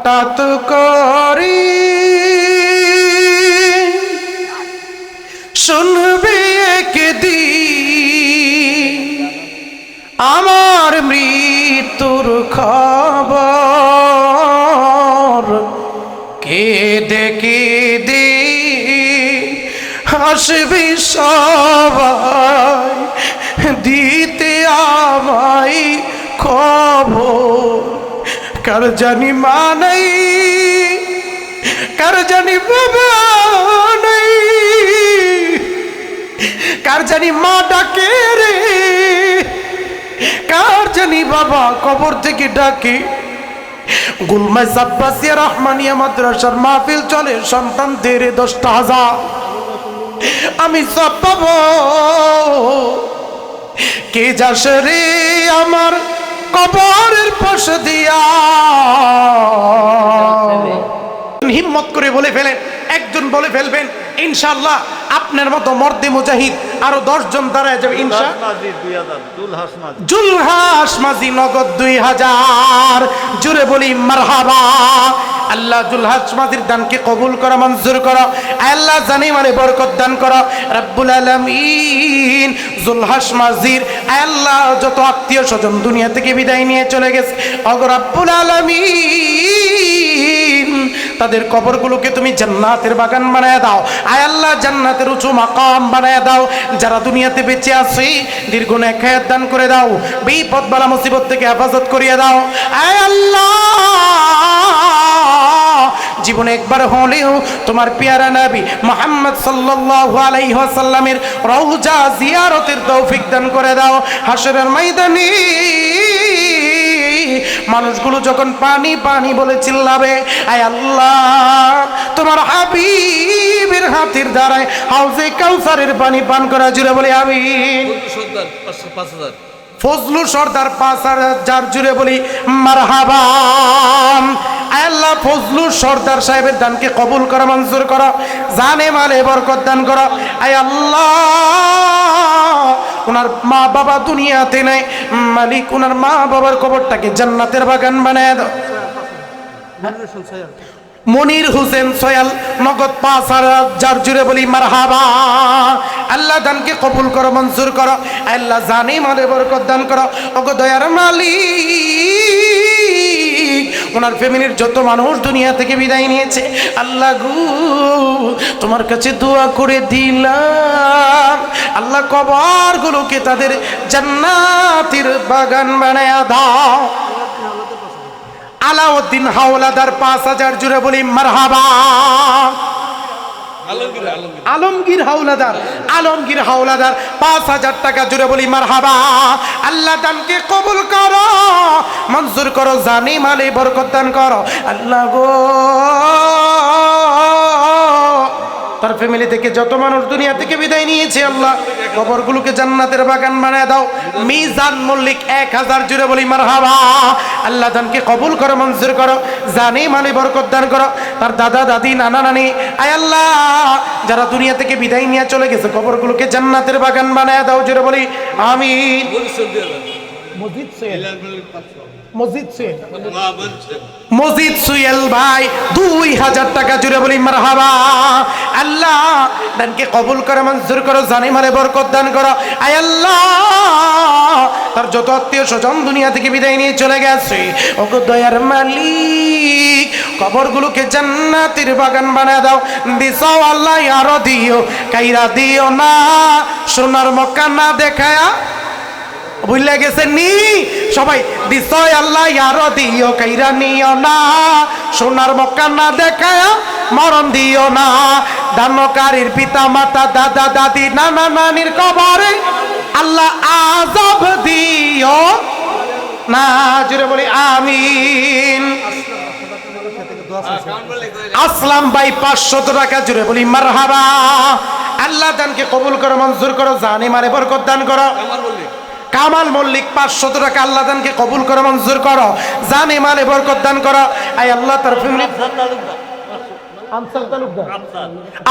হঠাৎ করি শুনবে একদিন আমার মৃত্যুর খবর, কেঁদে কেঁদে হাসবে সবাই, দিতে আমায় খবর। কার জানি মা নাই, কার জানি বাবা নাই, কার জানি মা ডাকে রে, কার জানি বাবা কবর থেকে ডাকে। গুলমায় আব্বাসিয়া রহমানিয়া মাদ্রাসার মাহফিল চলে, সন্তানদের 10,000 আমি সব পাবো। কে যাস রে আমার কবরের পাশ দিয়া, হিম্মত করে বলে ফেলেন, একজন বলে ফেলবেন ইনশাআল্লাহ আপনার মতো মর্দে মুজাহিদ আরো 10 জন দাঁড়ায় যাবে ইনশাআল্লাহ। জুলহাস মাঝি নগদ 2000, জুড়ে বলি মারহাবা। আল্লাহ জুলহাস মাঝির দানকে কবুল করা, মঞ্জুর করো। আল্লাহ জানি মানে বরকত দান করো রব্বুল আলামিন। জুলহাস মাঝির আল্লাহ যত আত্মীয় স্বজন দুনিয়া থেকে বিদায় নিয়ে চলে গেছে, ওগো রব্বুল আলামিন তাদের কবরগুলোকে তুমি জান্নাতের বাগান বানায় দাও। আয় আল্লাহ জান্নাতের উঁচু মাকাম বানায় দাও। যারা দুনিয়াতে বেঁচে আছে দীর্ঘ নেক হায়াত দান করে দাও, বিপদ বালা মুসিবত থেকে হেফাজত করিয়ে দাও। আয় আল্লাহ জীবনে একবার হলেও তোমার পেয়ারা নবী মুহাম্মদ সাল্লাল্লাহু আলাইহি ওয়াসাল্লামের রওজা জিয়ারতের তৌফিক দান করে দাও। হাশরের ময়দানে মানুষগুলো যখন পানি পানি বলে চিল্লাবে, আয় আল্লাহ তোমার হাবিবের হাতের দ্বারায় হাউজে কাউসারের পানি পান করা, জুড়ে বলি আমিন। ফজলু সর্দার 5,000, জুড়ে বলি মারহাবা। আয় আল্লাহ ফজলু সর্দার সাহেবের দানকে কবুল করা, মঞ্জুর করো। জানে মালে বরকত দান করো। আয় আল্লাহ ওনার মা বাবা দুনিয়াতে নাই, মালিক ওনার মা বাবার কবরটাকে জান্নাতের বাগান বানায় দাও। মনির হোসেন সয়াল নগদ 5,000, জুড়ে বলি মারহাবা। আল্লাহ দানকে কবুল করো, মঞ্জুর করো। আল্লাহ জানে মালে বরকত দান করো। ওগো দয়ার মালিক ওনার ফ্যামিলির যত মানুষ দুনিয়া থেকে বিদায় নিয়েছে, আল্লাহ গো তোমার কাছে দোয়া করে দিলাম, আল্লাহ কবরগুলোকে তাদের জান্নাতের বাগান বানায় দাও। আলাউদ্দিন হাওলাদার 5,000, জুড়ে বলি মারহাবা। আলমগীর হাওলাদার, আলমগীর হাওলাদার 5,000 টাকা, জুড়ে বলি মারহাবা। আল্লাহ দানকে কবুল করো, মঞ্জুর করো, জানি মালে বরকত দান করো। আল্লাহ গো তার ফ্যামিলি থেকে যত মানুষ দুনিয়া থেকে বিদায় নিয়েছে, আল্লাহ কবরগুলোকে জান্নাতের বাগান বানায় দাও। মিজান মল্লিক 1,000, জুড়ে বলি মারহাবা। আল্লাহ দানকে কবুল করো, মঞ্জুর করো, জানি মানে বরকত দান করো। তার দাদা দাদি নানা নানি, আয় আল্লাহ যারা দুনিয়া থেকে বিদায় নিয়ে চলে গেছে কবরগুলোকে জান্নাতের বাগান বানায় দাও, জুড়ে বলি আমিন। মসজিদ সুয়েল ভাই 2,000 টাকা, জুড়ে বলি মারহাবা। আল্লাহ দানকে কবুল করে, মঞ্জুর করো, জানি মালে বরকত দান করো। আয় আল্লাহ তার যত আত্মীয় স্বজন দুনিয়া থেকে বিদায় নিয়ে চলে গেছে, ওগো দয়ার মালিক কবরগুলোকে জান্নাতের বাগান বানায় দাও। দিসাও আল্লাহ আরো দিও, কাইরা দিও না, সোনার মক্কা না দেখায়া ভুলে গেছে নি সবাই। দিসয় আল্লাহ আরো দিও, কাইরা নিও না, সোনার মক্কা না দেখায়া মরণ দিও না। দানকারীর পিতা মাতা দাদা দাদি নানা নানির কবরে আল্লাহ আযাব দিও না, জুড়ে বলি আমিন। আসলাম ভাই 500 টাকা, জুড়ে বলি মারহাবা। আল্লাহ দানকে কবুল করো, মঞ্জুর করো, জানে মারে বরকত দান করো। কামাল মল্লিক 500 টাকা, আল্লাহ দানকে কবুল করো, মঞ্জুর করো, জানে মালে বরকত দান করো। আয় আল্লাহ তার ফ্যামিলি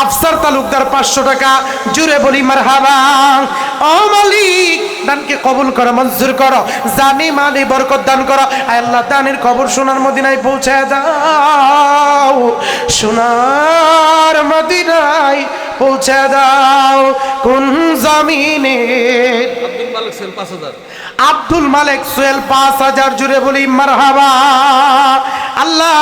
আফসার তালুকদার 500 টাকা, জুড়ে বলি মারহাবা। ও মালিক, দানকে কবুল করো, মঞ্জুর করো, জানি মালি বরকত দান করো। আয় আল্লাহ, দানের খবর সোনার মদিনায় পৌঁছায় দাও, সোনার মদিনায় পৌঁছে দাও। কোন জমিনে? আব্দুল মালিক সোহেল 5000, জুড়ে বলি মারহাবা। আল্লাহ,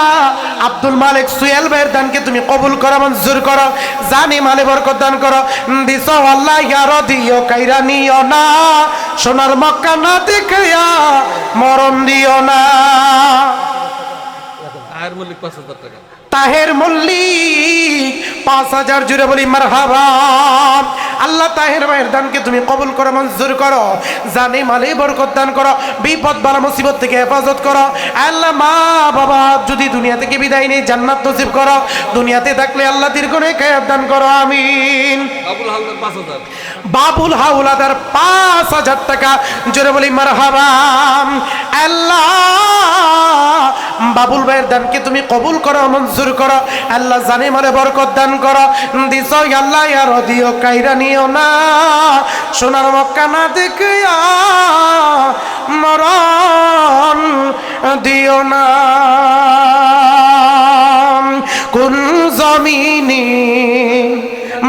আব্দুল মালিক সোহেল ভাইয়ের দানকে তুমি কবুল করো, মঞ্জুর করো, জানি মালে বরকত দান করো। দিস আল্লাহ ইয়ার দিও, কাইরা নিও না, সোনার মক্কা না দেখিয়া মরণ দিও না। তাহের মল্লিক 5000 টাকা, তাহের মল্লিক 5000, জুড়ে বলি মারহাবা। আল্লাহ, তাহের ভাইয়ের দানকে তুমি কবুল করো, মঞ্জুর করো, জানি মালে বরকত দান করো, বিপদ বালা মুসিবত থেকে হেফাজত করো। আল্লাহ, মা বাবা যদি দুনিয়া থেকে বিদায় নেই, জান্নাত নসিব করো, দুনিয়াতে থাকলে আল্লাহ দীর্ঘায়ু হায়াত দান করো, আমিন। বাবুল হাওলাদার 5000, বাবুল হাওলাদার 5000 টাকা, জোরে বলি মারহাবা। আল্লাহ, বাবুল ভাইয়ের দানকে তুমি কবুল করো, মঞ্জুর করো, আল্লাহ জানি মালে বরকত দান করো। দিস আল্লাহ ইয়ার দিও, কাইরা নিও না, সোনার মক্কা না দেখিয়া মরণ দিও না। কোন জমিনে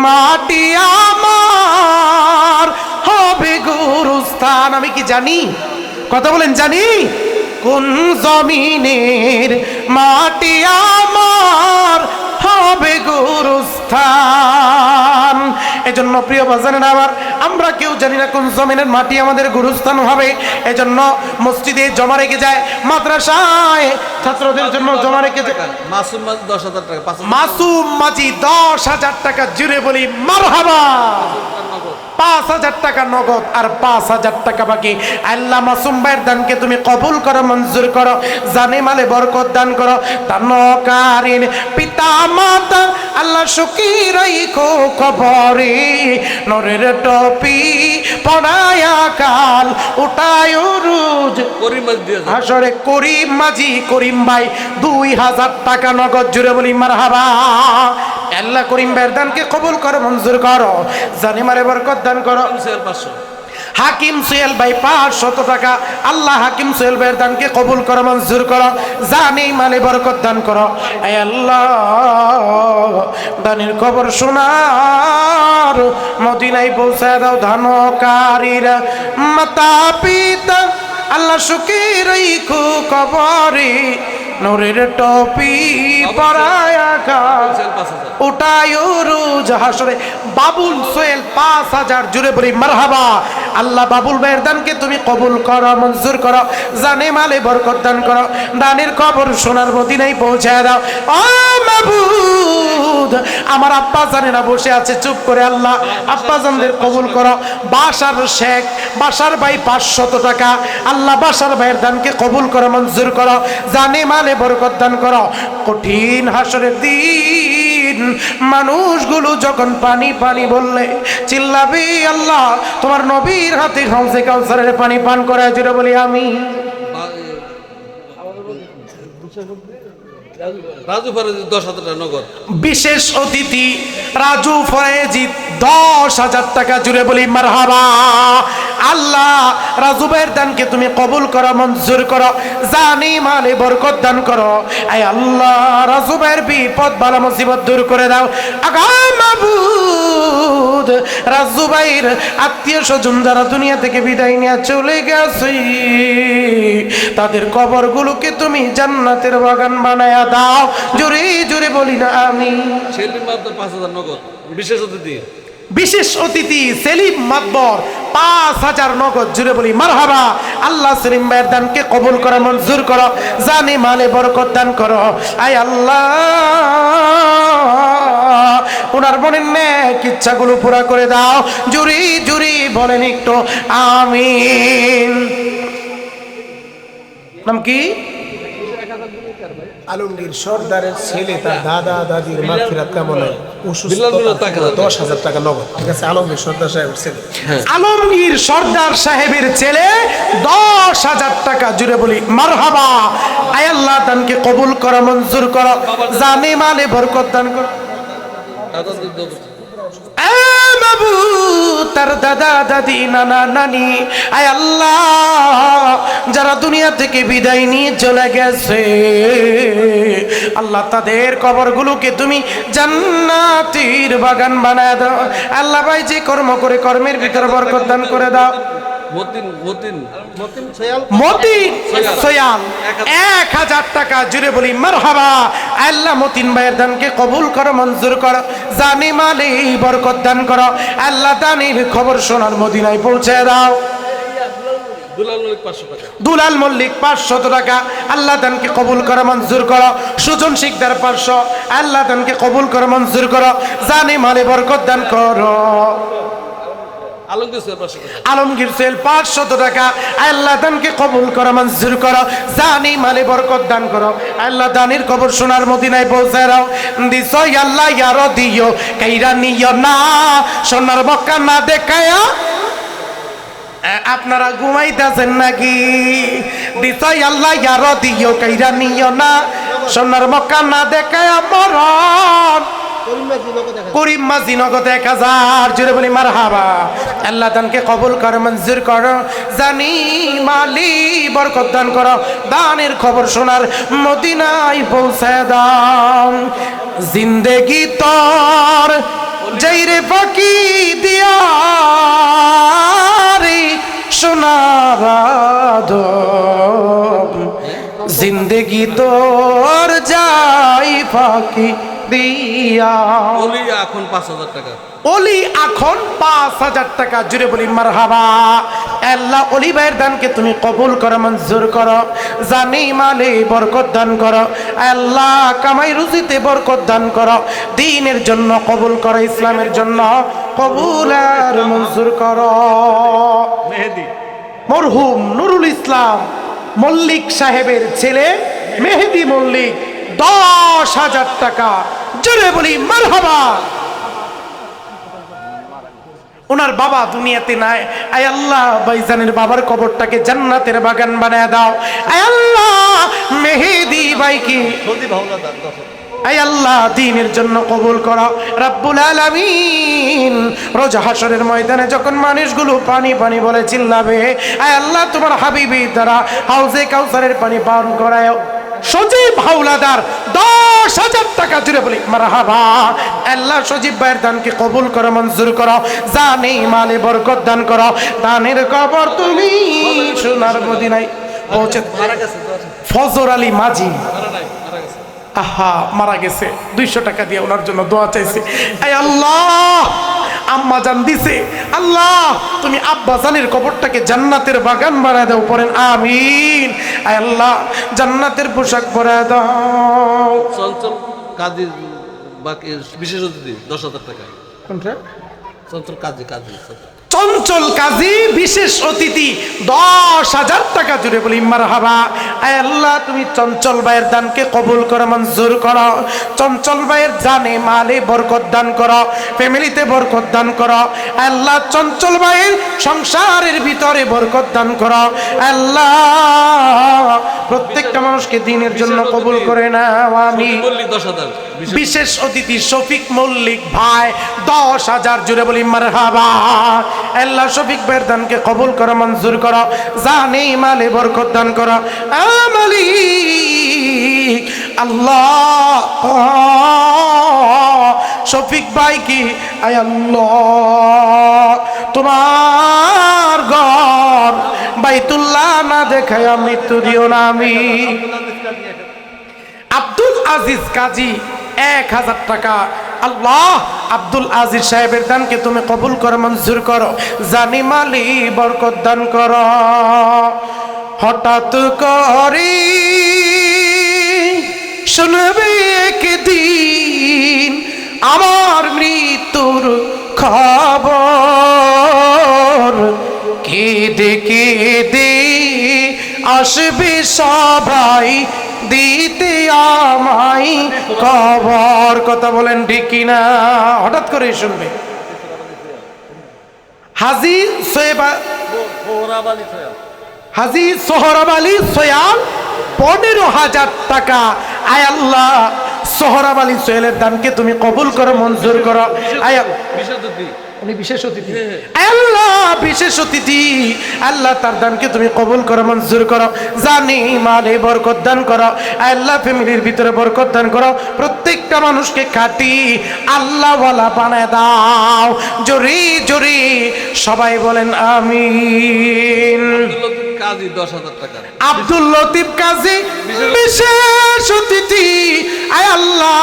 মাটি আমার হবে গুরুস্থান? আমি কি জানি? কথা বলেন, জানি? কোন জমিনের মাটি আমার হবে গুরুস্থান? এজন্য প্রিয় বাজানেরা আমার, আমরা কেউ জানি না কোন জমিনের মাটি আমাদের গুরুস্থান হবে। এজন্য মসজিদে জমা রেখে যায়, মাদ্রাসায় ছাত্রদের জন্য জমা রেখে যায়। মাসুম মাঝি 10000 টাকা, মাসুম মাঝি 10000 টাকা, জুড়ে বলি মারহাবা। 5000 টাকা নগদ আর 5000 টাকা বাকি। আল্লাহ, মাসুম ভাইয়ের দানকে তুমি কবুল করো, মঞ্জুর করো, জানে মালে বরকত দান করো। দানকারীর পিতা মাতা আল্লাহ সুখী রাখো কবরে, নরের টপি পড়ায়া কাল উঠায় রোজ। হাসরে করিম মাঝি, করিম ভাই 2000 টাকা নগদ, জুড়ে বলি মারহাবা। আল্লাহ করিম ভাইয়ের দানকে কবুল করো, মঞ্জুর করো, জানে মালে বরকত দান করো। হাকিম সোহেল ভাই 500 টাকা, আল্লাহ হাকিম সোহেল ভাইয়ের দানকে কবুল করো, মঞ্জুর করো, জানি মালে বরকত দান করো। আয় আল্লাহ, দানের খবর সোনার মদিনায় পৌঁছায় দাও। ধানকারীরা মাতা পিতা আল্লাহ সুখী রাখো কবরে, নূরের টপি পরায়া কাল উঠায় রোজ হাসরে। বাবুল সোহেল 5000, জুড়ে বলি মারহাবা। আল্লাহ, বাবুল ভাইয়ের দানকে তুমি কবুল করো, মঞ্জুর করো, জানে মালে বরকত দান করো, দানের খবর সোনার মদিনায় পৌঁছায় দাও। ও মাবুদ, আমার আব্বা জানেরা বসে আছে চুপ করে, আল্লাহ আব্বা জানদের কবুল করো। বাসার শেখ, বাসার ভাই 500 টাকা, আল্লাহ বাসার ভাইয়ের দানকে কবুল করো, মঞ্জুর করো, জানে মালে বরকত দান করো। কঠিন হাসরের দিন মানুষগুলো যখন পানি পানি বললে চিল্লাবে, আল্লাহ তোমার নবীর হাতে হাউজে কাউসারের পানি পান করায়, যেটা বলি আমি। রাজু ফরাজি 10000 টাকা নগদ, বিশেষ অতিথি রাজু ফরাজি 10000 টাকা, জুড়ে বলি মারহাবা। আল্লাহ, রাজু ভাইয়ের দানকে তুমি কবুল করো, মঞ্জুর করো, জানি মালে বরকত দান করো। আয় আল্লাহ, রাজু ভাইয়ের বিপদ বালা মুসিবত দূর করে দাও। আগা মাবুদ, রাজু ভাইয়ের আত্মীয় স্বজন যারা দুনিয়া থেকে বিদায় নিয়ে চলে গেছে, তাদের কবরগুলোকে তুমি জান্নাতের বাগান বানায়া দাও, জোরে জোরে বলি না আমি। সেলিম মাতবর 5000 নগদ, বিশেষ অতিথি, বিশেষ অতিথি সেলিম মাতবর 5000 নগদ, জুড়ে বলি মারহাবা। আল্লাহ সেলিম ভাইয়ের দানকে কবুল করো, মঞ্জুর করো, জানে মালে বরকত দান করো। আয় আল্লাহ, ওনার মনের নেক ইচ্ছাগুলো পুরা করে দাও, জুরি জুরি বলেন একটু আমিন। নাম কি? আলমগীর সর্দারের ছেলে তার দাদা দাদির মাগফিরাত কামনায় অসুস্থ 10,000 টাকা নগদ। ঠিক আছে, আলমগীর সর্দার সাহেবের ছেলে। আলমগীর সর্দার সাহেবের ছেলে 10,000 টাকা, জুড়ে বলি মারহাবা। আয় আল্লাহ দানকে কবুল করো, মঞ্জুর করো, জানে মালে বরকত দান করো। তার দাদা দাদি নানা নানি, আয় আল্লাহ যারা দুনিয়া থেকে বিদায় নিয়ে চলে গেছে, আল্লাহ তাদের কবরগুলোকে তুমি জান্নাতের বাগান বানায় দাও। আল্লাহ ভাই যে কর্ম করে কর্মের ভিতরে বরকত দান করে দাও। মতিন সোয়াল 1000 টাকা, জুড়ে বলি মারহাবা। আল্লাহ মতিন ভাইয়ের দানকে কবুল করো, মঞ্জুর করো, জানি মালে বরকত দান করো। আল্লাহ দানের খবর সোনার মদিনায় পৌঁছে দাও। দুলাল মল্লিক 500 টাকা, আল্লাহ দানকে কবুল করো, মঞ্জুর করো। সুজন শিকদার 500, আল্লাহ দানকে কবুল করো, মঞ্জুর করো, জানি মালে বরকত দান করো। আলমগীর সেল 500 টাকা, আল্লাহ দানকে কবুল করো, মঞ্জুর করো, জানি মালে বরকত দান করো। আল্লাহ দানের খবর সোনার মদিনায় পৌঁছে দাও। দিছো আল্লাহ ইয়ারো দিও কাইরা নিও না, সোনার মক্কা না দেখায়া। আপনারা ঘুমাইতেছেন নাকি? দিছো আল্লাহ ইয়ারো দিও কাইরা নিও না, সোনার মক্কা না দেখায়া মরণ। করিম মাঝি নগদ 1000, জুড়ে বলি মারহাবা। আল্লাহ দানকে কবুল করো, মঞ্জুর করো, জানি মালি বরকত দান করো। দানের খবর সোনার মদিনায় পৌঁছে দাও। জিন্দেগি তোর যাইরে ফাঁকি দিয়া রে সোনার আদম, জিন্দেগি তোর যাই ফাঁকি দিয়া। ওলি এখন 5,000 টাকা, ওলি এখন 5,000 টাকা, জুড়ে বলি মারহাবা। আল্লাহ ওলি ভাইয়ের দানকে তুমি কবুল করো, মঞ্জুর করো, জানি মালে বরকত দান করো। আল্লাহ কামাই রুজিতে বরকত দান করো, দ্বীনের জন্য কবুল করো, ইসলামের জন্য কবুল আর মঞ্জুর করো। মেহেদি মরহুম নুরুল ইসলাম মল্লিক সাহেবের ছেলে মেহেদি মল্লিক 10,000 টাকা, জোরে বলি মারহাবা। ওনার বাবা দুনিয়াতে নাই, আয় আল্লাহ ভাইজানের বাবার কবরটাকে জান্নাতের বাগান বানায় দাও। আয় আল্লাহ মেহেদি ভাইকে আয় আল্লাহ দ্বীনের জন্য কবুল করো রব্বুল আলামিন। রোজ হাসরের ময়দানে যখন মানুষগুলো পানি পানি বলে চিল্লাবে, আয় আল্লাহ তোমার হাবিবি দ্বারা হাউজে কাউসারের পানি পান করায়। সজীব হাওলাদার 10,000 টাকা, জুড়ে বলি মারহাবা। আল্লাহ সজীব ভাইয়ের দানকে কবুল করো, মঞ্জুর করো, জানি মালে বরকত দান করো। দানের কবর তুমি সোনার মদিনায় পৌঁছে। ফজর আলী মাঝি আহা মারা গেছে, 200 টাকা দিয়ে ওনার জন্য দোয়া চাইছে। আয় আল্লাহ আম্মা জান দিছে, আল্লাহ তুমি আব্বা জানের কবরটাকে জান্নাতের বাগান বানায় দাও, পড়েন আমিন। আয় আল্লাহ জান্নাতের পোশাক পরায় দাও। চঞ্চল কাজী বাকি বিশেষ অতিথি 10,000 টাকা। কোনটা? চঞ্চল কাজী চঞ্চল কাজী বিশেষ অতিথি 10,000 টাকা, জুড়ে বলি মারহাবা। আয় আল্লাহ তুমি চঞ্চল ভাইয়ের দানকে কবুল করো, মঞ্জুর করো, চঞ্চল ভাইয়ের জানে মালে বরকত দান করো, ফ্যামিলিতে বরকত দান করো। আল্লাহ চঞ্চল ভাইয়ের সংসারের ভিতরে বরকত দান করো। আল্লাহ প্রত্যেকটা মানুষকে দ্বীনের জন্য কবুল করে নাও, আমিন। বিশেষ অতিথি শফিক মল্লিক ভাই 10,000, জুড়ে বলি মারহাবা। আল্লাহ শফিক ভাইয়ের দানকে কবুল করো, মঞ্জুর করো, জানে মালে বরকত দান করো। মালিক আল্লাহ শফিক ভাই কি আয় আল্লাহ তোমার ঘর বাইতুল্লাহ না দেখায় মৃত্যু দিও না। আমি আব্দুল আজিজ কাজী 1000 টাকা, আল্লাহ আব্দুল আজিজ সাহেবের দানকে তুমি কবুল করো, মঞ্জুর করো, জানি মালি বরকত দান করো। হঠাৎ করে শুনবে একদিন আমার মৃত্যুর খবর, কেঁদে কেঁদে আসবে সবাই দিতে আমায় কবর। কথা বলেন ঠিক কিনা? হঠাৎ করে শুনবে হাজী হাজী সোহরাব আলী সোয়াল 15,000 টাকা। আয় আল্লাহ, সোহরাব আলী সোহেলের দানকে তুমি কবুল করো, মঞ্জুর করো। আয় উনি বিশেষ অতিথি, আল্লাহ বিশেষ অতিথি, আল্লাহ তার দানকে তুমি কবুল করো, মঞ্জুর করো। জানি মালে বরকত দান করো, আল্লাহ ফ্যামিলির ভিতরে বরকত দান করো। প্রত্যেকটা মানুষকে খাঁটি আল্লাহওয়ালা বানায় দাও। জোরে জোরে সবাই বলেন আমিন। কাজী 10,000 টাকা। আব্দুল লতিফ কাজী বিশেষ অতিথি, আয় আল্লাহ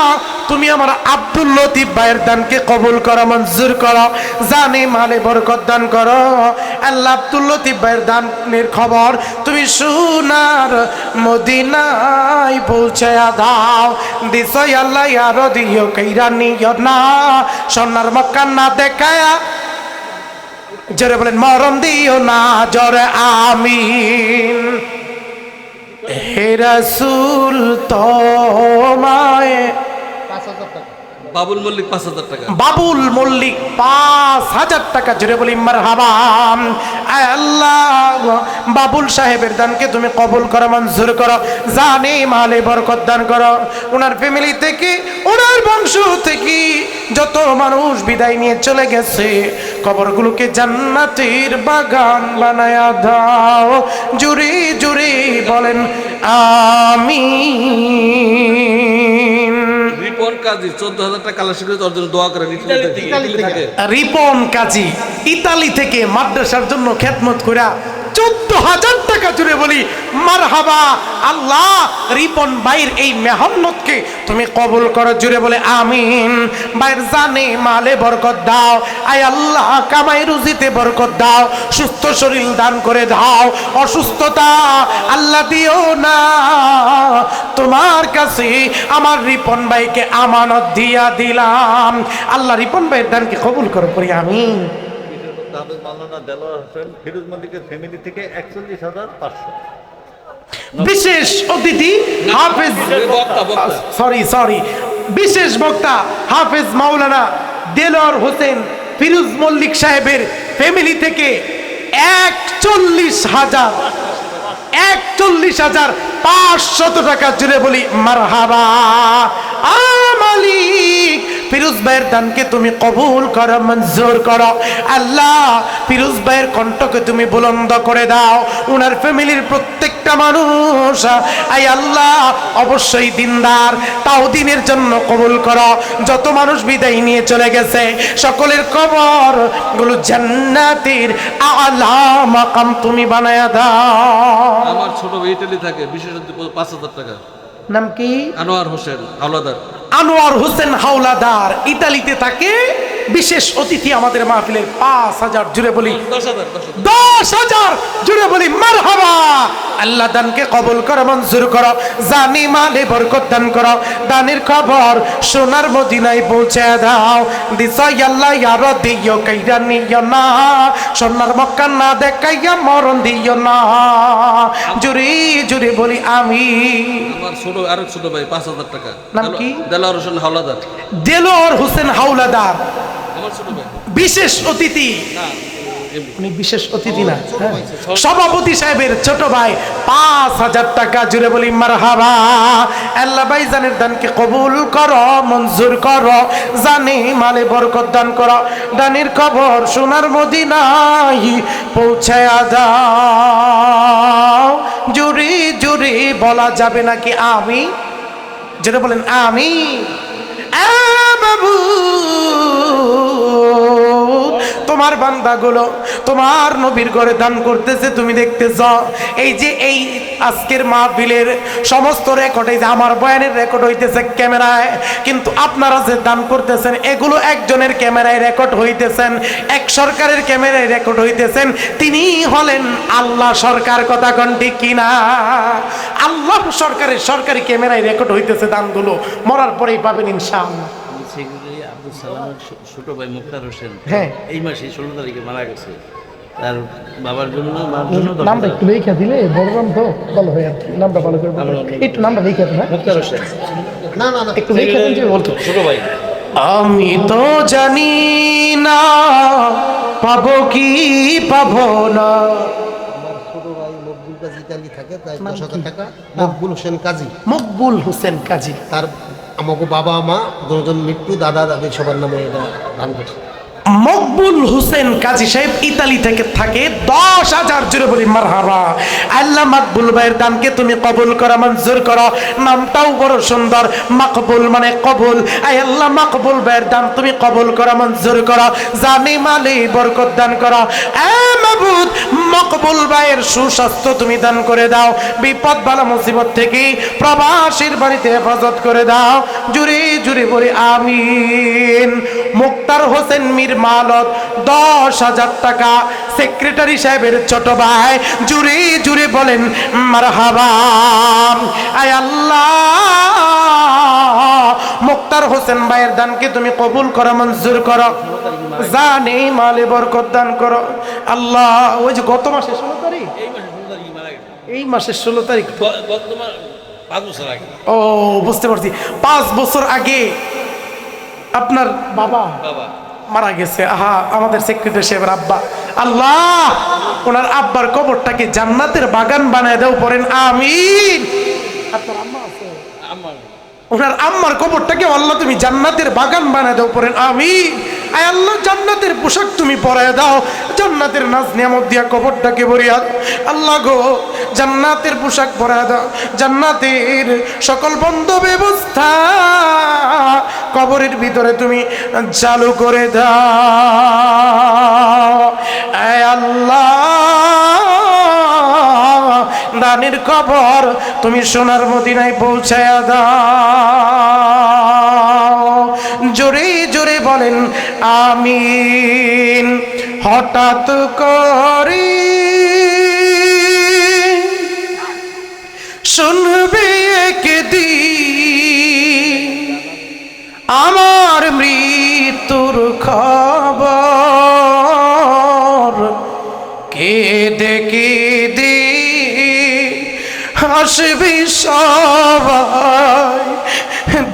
তুমি আমার আব্দুল লতিফ ভাইয়ের দানকে কবুল করো, মঞ্জুর করো। জানে মালে বরকত দান করো। আল্লাহ আব্দুল লতিফ ভাইয়ের দানের খবর তুমি সোনার মদিনায় পৌঁছায়া দাও। দিছই আল্লাহ আরো দিও কইরা নিও না, সোনার মক্কা না দেখায়া। জোরে বলেন মরণ দিও না, জোরে আমিন। হে রাসূল তোমায় বাবুল মল্লিক 5,000 টাকা। বাবুল মল্লিক 5,000 টাকা। জোরে বলি মারহাবা। আয় আল্লাহ বাবুল সাহেবের দানকে তুমি কবুল করো, মঞ্জুর করো। জানে মালে বরকত দান করো। ওনার ফ্যামিলি থেকে, ওনার বংশ থেকে যত মানুষ বিদায় নিয়ে চলে গেছে, কবরগুলোকে জান্নাতের বাগান বানায়া দাও। জুরে জুরে বলেন আমিন। রিপন কাজী 14,000 টাকা কালেকশন করে তার জন্য দোয়া করেন। ইতালি থেকে রিপন কাজী ইতালি থেকে মাদ্রাসার জন্য খেদমত কইরা 14,000 টাকা। জুড়ে বলি মারহাবা। আল্লাহ রিপন ভাইয়ের এই মেহনতকে তুমি কবুল করো। জুড়ে বলে আমিন। ভাইয়ের জানে মালে বরকত দাও। আয় আল্লাহ কামাই রুজিতে বরকত দাও। সুস্থ শরীর দান করে দাও। অসুস্থতা আল্লাহ দিও না। তোমার কাছে আমার রিপন ভাইকে আমানত দিয়া দিলাম। আল্লাহ রিপন ভাইয়ের দানকে কবুল করো, করি আমিন। হাফেজ মাওলানা দেলোয়ার হোসেন ফিরোজ মল্লিকের ফ্যামিলি থেকে 41,500। বিশেষ অতিথি হাফেজ সরি বিশেষ বক্তা হাফেজ মাওলানা দেলোয়ার হোসেন ফিরোজ মল্লিক সাহেবের ফ্যামিলি থেকে 41,500 টাকা। জুড়ে বলি মারহাবা। মালিক ফিরোজ ভাইয়ের দানকে তুমি কবুল করো, মঞ্জুর করো। আল্লাহ ফিরোজ ভাইয়ের কণ্ঠকে তুমি বুলন্দ করে দাও। উনার ফ্যামিলির প্রত্যেকটা মানুষ আই আল্লাহ অবশ্যই দিনদার, তাও দিনের জন্য কবুল করো। যত মানুষ বিদায় নিয়ে চলে গেছে সকলের কবর গুলো জান্নাতের আলা মাকাম তুমি বানায়া দাও। আমার ছোট ভাই ইতালি থাকে, বিশেষ 5,000 টাকা। নাম কি? আনোয়ার হোসেন হাওলাদার। আনোয়ার হোসেন হাওলাদার ইতালিতে থাকে, বিশেষ অতিথি আমাদের মাহফিলের। 5,000। জুড়ে বলি 10,000। জুড়ে বলি মারহাবা। আল্লাহ দানকে কবুল করো, মঞ্জুর করো। জানি মালে বরকত দান করো। দানের খবর সোনার মদিনায় পৌঁছে দাও। দিছাই আল্লাহ আরো দিও কইরা নিও না, সোনার মক্কা না দেখাইয়া মরণ দিও না। জুড়ে জুড়ে বলি আমি। আমার আরেক ছোট ভাই 5,000 টাকা। নাম কি? দেলোয়ার হোসেন হাওলাদার। দেলোয়ার হোসেন হাওলাদার আমার ছোট ভাই বিশেষ অতিথি। না, উনি বিশেষ অতিথি না, সভাপতি সাহেবের ছোট ভাই 5,000 টাকা। জুড়ে বলি মারহাবা। আল্লাহ ভাইজানের দানকে কবুল করো, মঞ্জুর করো। জানে মালে বরকত দান করো। দানের খবর সোনার মদিনায় পৌঁছায়া দাও। জুড়ে জুড়ে বলা যাবে নাকি আমি? যেটা বলেন আমি। বাবু তোমার বান্দাগুলো তোমার নবীর ঘরে দান করতেছে, তুমি দেখতেছ। এই যে এই আজকের মাহফিলের সমস্ত রেকর্ড, এই যে আমার বয়ানের রেকর্ড হইতেছে ক্যামেরায়, কিন্তু আপনারা যে দান করতেছেন এগুলো একজনের ক্যামেরায় রেকর্ড হইতেছেন, এক সরকারের ক্যামেরায় রেকর্ড হইতেছেন। তিনি হলেন আল্লাহ সরকার। কথা কোন ঠিক কিনা? আল্লাহ সরকারের সরকারি ক্যামেরায় রেকর্ড হইতেছে দানগুলো। মরার পরেই পাবেন ইনশাআল্লাহ। সেগুলি আব্দুল সালামের ছোট ভাই মুক্তার হোসেন, হ্যাঁ, এই মাসে 16 তারিখে মারা গেছে। আর বাবার জন্য মার জন্য নামটা একটু লিখে দিলে বড় নাম তো ভালো হয় আর কি। নামটা ভালো করে বলো। একটু নামটা লিখে দেন, হ্যাঁ? মুক্তার হোসেন না না না একটু লিখে দেন যে বলতো। ছোট ভাই। আমি তো জানি না পাবো কি পাবো না। আমার ছোট ভাই মকবুল কাজী ইতালি থাকে, প্রায় 10,000 টাকা। মকবুল হোসেন কাজী, মকবুল হোসেন কাজী। তার আমাকে বাবা মা দুজন মৃত্যু, দাদা দাদি সবার নামে এটা দান করছে। মকবুল হোসেন কাজী সাহেব ইতালি থেকে থাকে। 10,000 জুড়ে বলি মারহাবা। আল্লাহ মকবুল ভাইয়ের দানকে তুমি কবুল করো, মঞ্জুর করো। নামটাও বড় সুন্দর, মকবুল মানে কবুল। আয় আল্লাহ মকবুল ভাইয়ের দান তুমি কবুল করো, মঞ্জুর করো। জানি মালি বরকত দান করো। এ মাবুদ, মকবুল ভাইয়ের সুস্বাস্থ্য তুমি দান করে দাও। বিপদ বালা মুসিবত থেকে প্রবাসীর বাড়িতে হেফাজত করে দাও। জুড়ে জুড়ে বলি আমিন। মুক্তার হোসেন মির মালত 10,000 টাকা। সেক্রেটারি সাহেবের ছোট ভাই, জুড়ে জুড়ে বলেন মারহাবা। আয় আল্লাহ, মুক্তার হোসেন ভাইয়ের দানকে তুমি কবুল করো, মঞ্জুর করো। জানে মালে বরকত দান করো আল্লাহ। ওই যে গত মাসে 16 তারিখ, এই মাসের 16 তারিখ। বর্তমান 5 বছর আগে। ও বুঝতে পারছি, 5 বছর আগে আপনার বাবা মারা গেছে। আহা, আমাদের সেক্রেটারি সাহেবের আব্বা। আল্লাহ, ওনার আব্বার কবরটাকে জান্নাতের বাগান বানায় দাও, পড়েন আমিন। আপনার আম্মা আছে? ওনার আম্মার কবরটাকে আল্লাহ তুমি জান্নাতের বাগান বানায় দাও, পড়েন আমিন। আয় আল্লাহ, জান্নাতের পোশাক তুমি পরায় দাও, জান্নাতের নাজ নিয়ামত দিয়া কবরটাকে ভরিয়া দাও। আল্লাহ গো, জান্নাতের পোশাক পরায় দাও, জান্নাতের সকল বন্ধ ব্যবস্থা কবরের ভিতরে তুমি চালু করে দাও। আয় আল্লাহ, দানের কবর তুমি সোনার মদিনায় পৌঁছায়া দাও। জোরে জোরে বলেন আমিন। হঠাৎ করে শুনবে একদিন আমার মৃত্যুর খবর। কেঁদে কেঁদে হাসবি সবাই,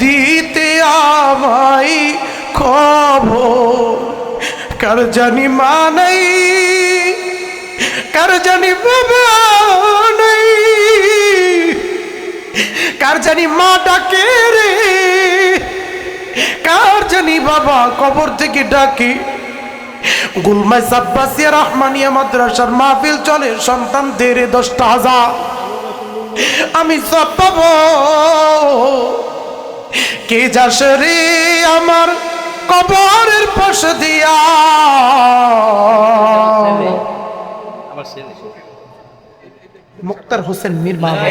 দিতে আমায় খবর। কার জানি মা নাই, কার জানি বাবা নাই, কার জানি মা ডাকে রে, কার জানি বাবা কবর থেকে ডাকে। গুলমাই সাব্বাসিয়া রহমানিয়া মাদ্রাসার মাহফিল চলে, সন্তানদের 10,000 আমি সব পাবো। কে যাস রে আমার কবরের পাশ দিয়া। মুক্তার হোসেন মীর বাবা,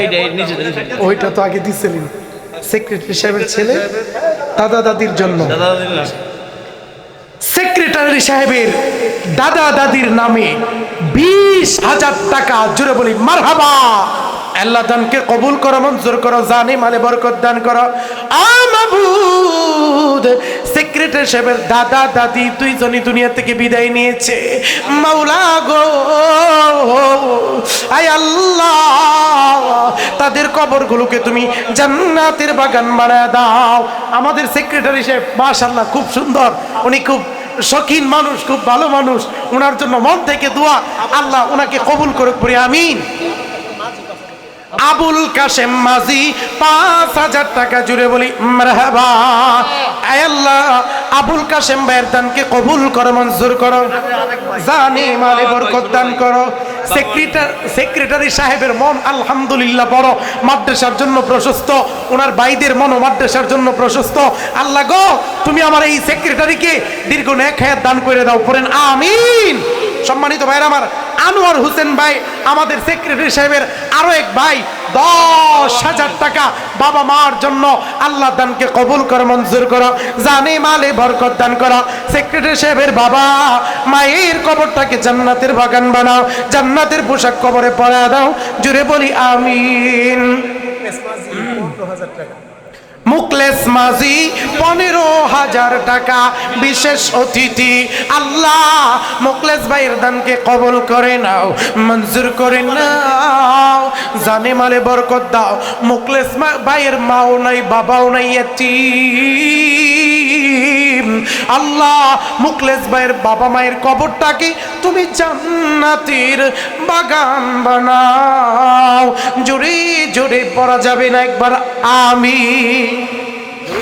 ওইটা তো আগে দিছিলেন। সেক্রেটারি সাহেবের ছেলে, দাদা দাদির জন্য। সেক্রেটারি সাহেবের দাদা দাদির নামে 20,000 টাকা। জুড়ে বলি মারহাবা। আল্লাহ দানকে কবুল করো, মঞ্জুর করো, জানে মানে বরকত দান করো। মাবুদ, সেক্রেটারি সাহেবের দাদা দাদি দুইজনই দুনিয়া থেকে বিদায় নিয়েছে। মাওলা গো, আয় আল্লাহ, তাদের কবরগুলোকে তুমি জান্নাতের বাগান বানায় দাও। আমাদের সেক্রেটারি সাহেব মাশাআল্লাহ খুব সুন্দর, উনি খুব শৌখিন মানুষ, খুব ভালো মানুষ। ওনার জন্য মন থেকে দোয়া, আল্লাহ ওনাকে কবুল করুক, পড়ি আমিন। আবুল কাশেম মাঝি 5,000 টাকা। জুড়ে বলি মারহাবা। আয় আল্লাহ, আবুল কাশেম ভাইয়ের দানকে কবুল করো, মঞ্জুর করো, জানে মালে বরকত দান করো। সেক্রেটারি সাহেবের মন আলহামদুলিল্লাহ বড়, মাদ্রাসার জন্য প্রশস্ত, ওনার ভাইদের মনও মাদ্রাসার জন্য প্রশস্ত। আল্লাহ গো, তুমি আমার এই সেক্রেটারিকে দীর্ঘ নেক হায়াত দান করে দাও, পড়েন আমিন। সম্মানিত ভাইরা আমার, আনোয়ার হোসেন ভাই আমাদের সেক্রেটারি সাহেবের আরো এক ভাই, 10,000 টাকা বাবা মার জন্য। আল্লাহ দানকে কবুল করো, মঞ্জুর করো, জানে মালে বরকত দান করো। সেক্রেটারি সাহেবের বাবা মায়ের কবরটাকে জান্নাতের বাগান বানাও, জান্নাতের পোশাক কবরে পরা দাও। জুড়ে বলি আমিন। মুকলেস মাঝি 15,000 টাকা বিশেষ অতিথি। আল্লাহ মুকলেস ভাইয়ের দানকে কবুল করে নাও, মঞ্জুর করে নাও, জানে মালে বরকত দাও। মুকলেস ভাইয়ের মাও নাই, বাবাও নাই, এতিম। আল্লাহ মুকলেস ভাইয়ের বাবা মায়ের কবরটাকে তুমি জান্নাতের বাগান বানাও। জোরে জোরে পড়া যাবে না একবার আমিন।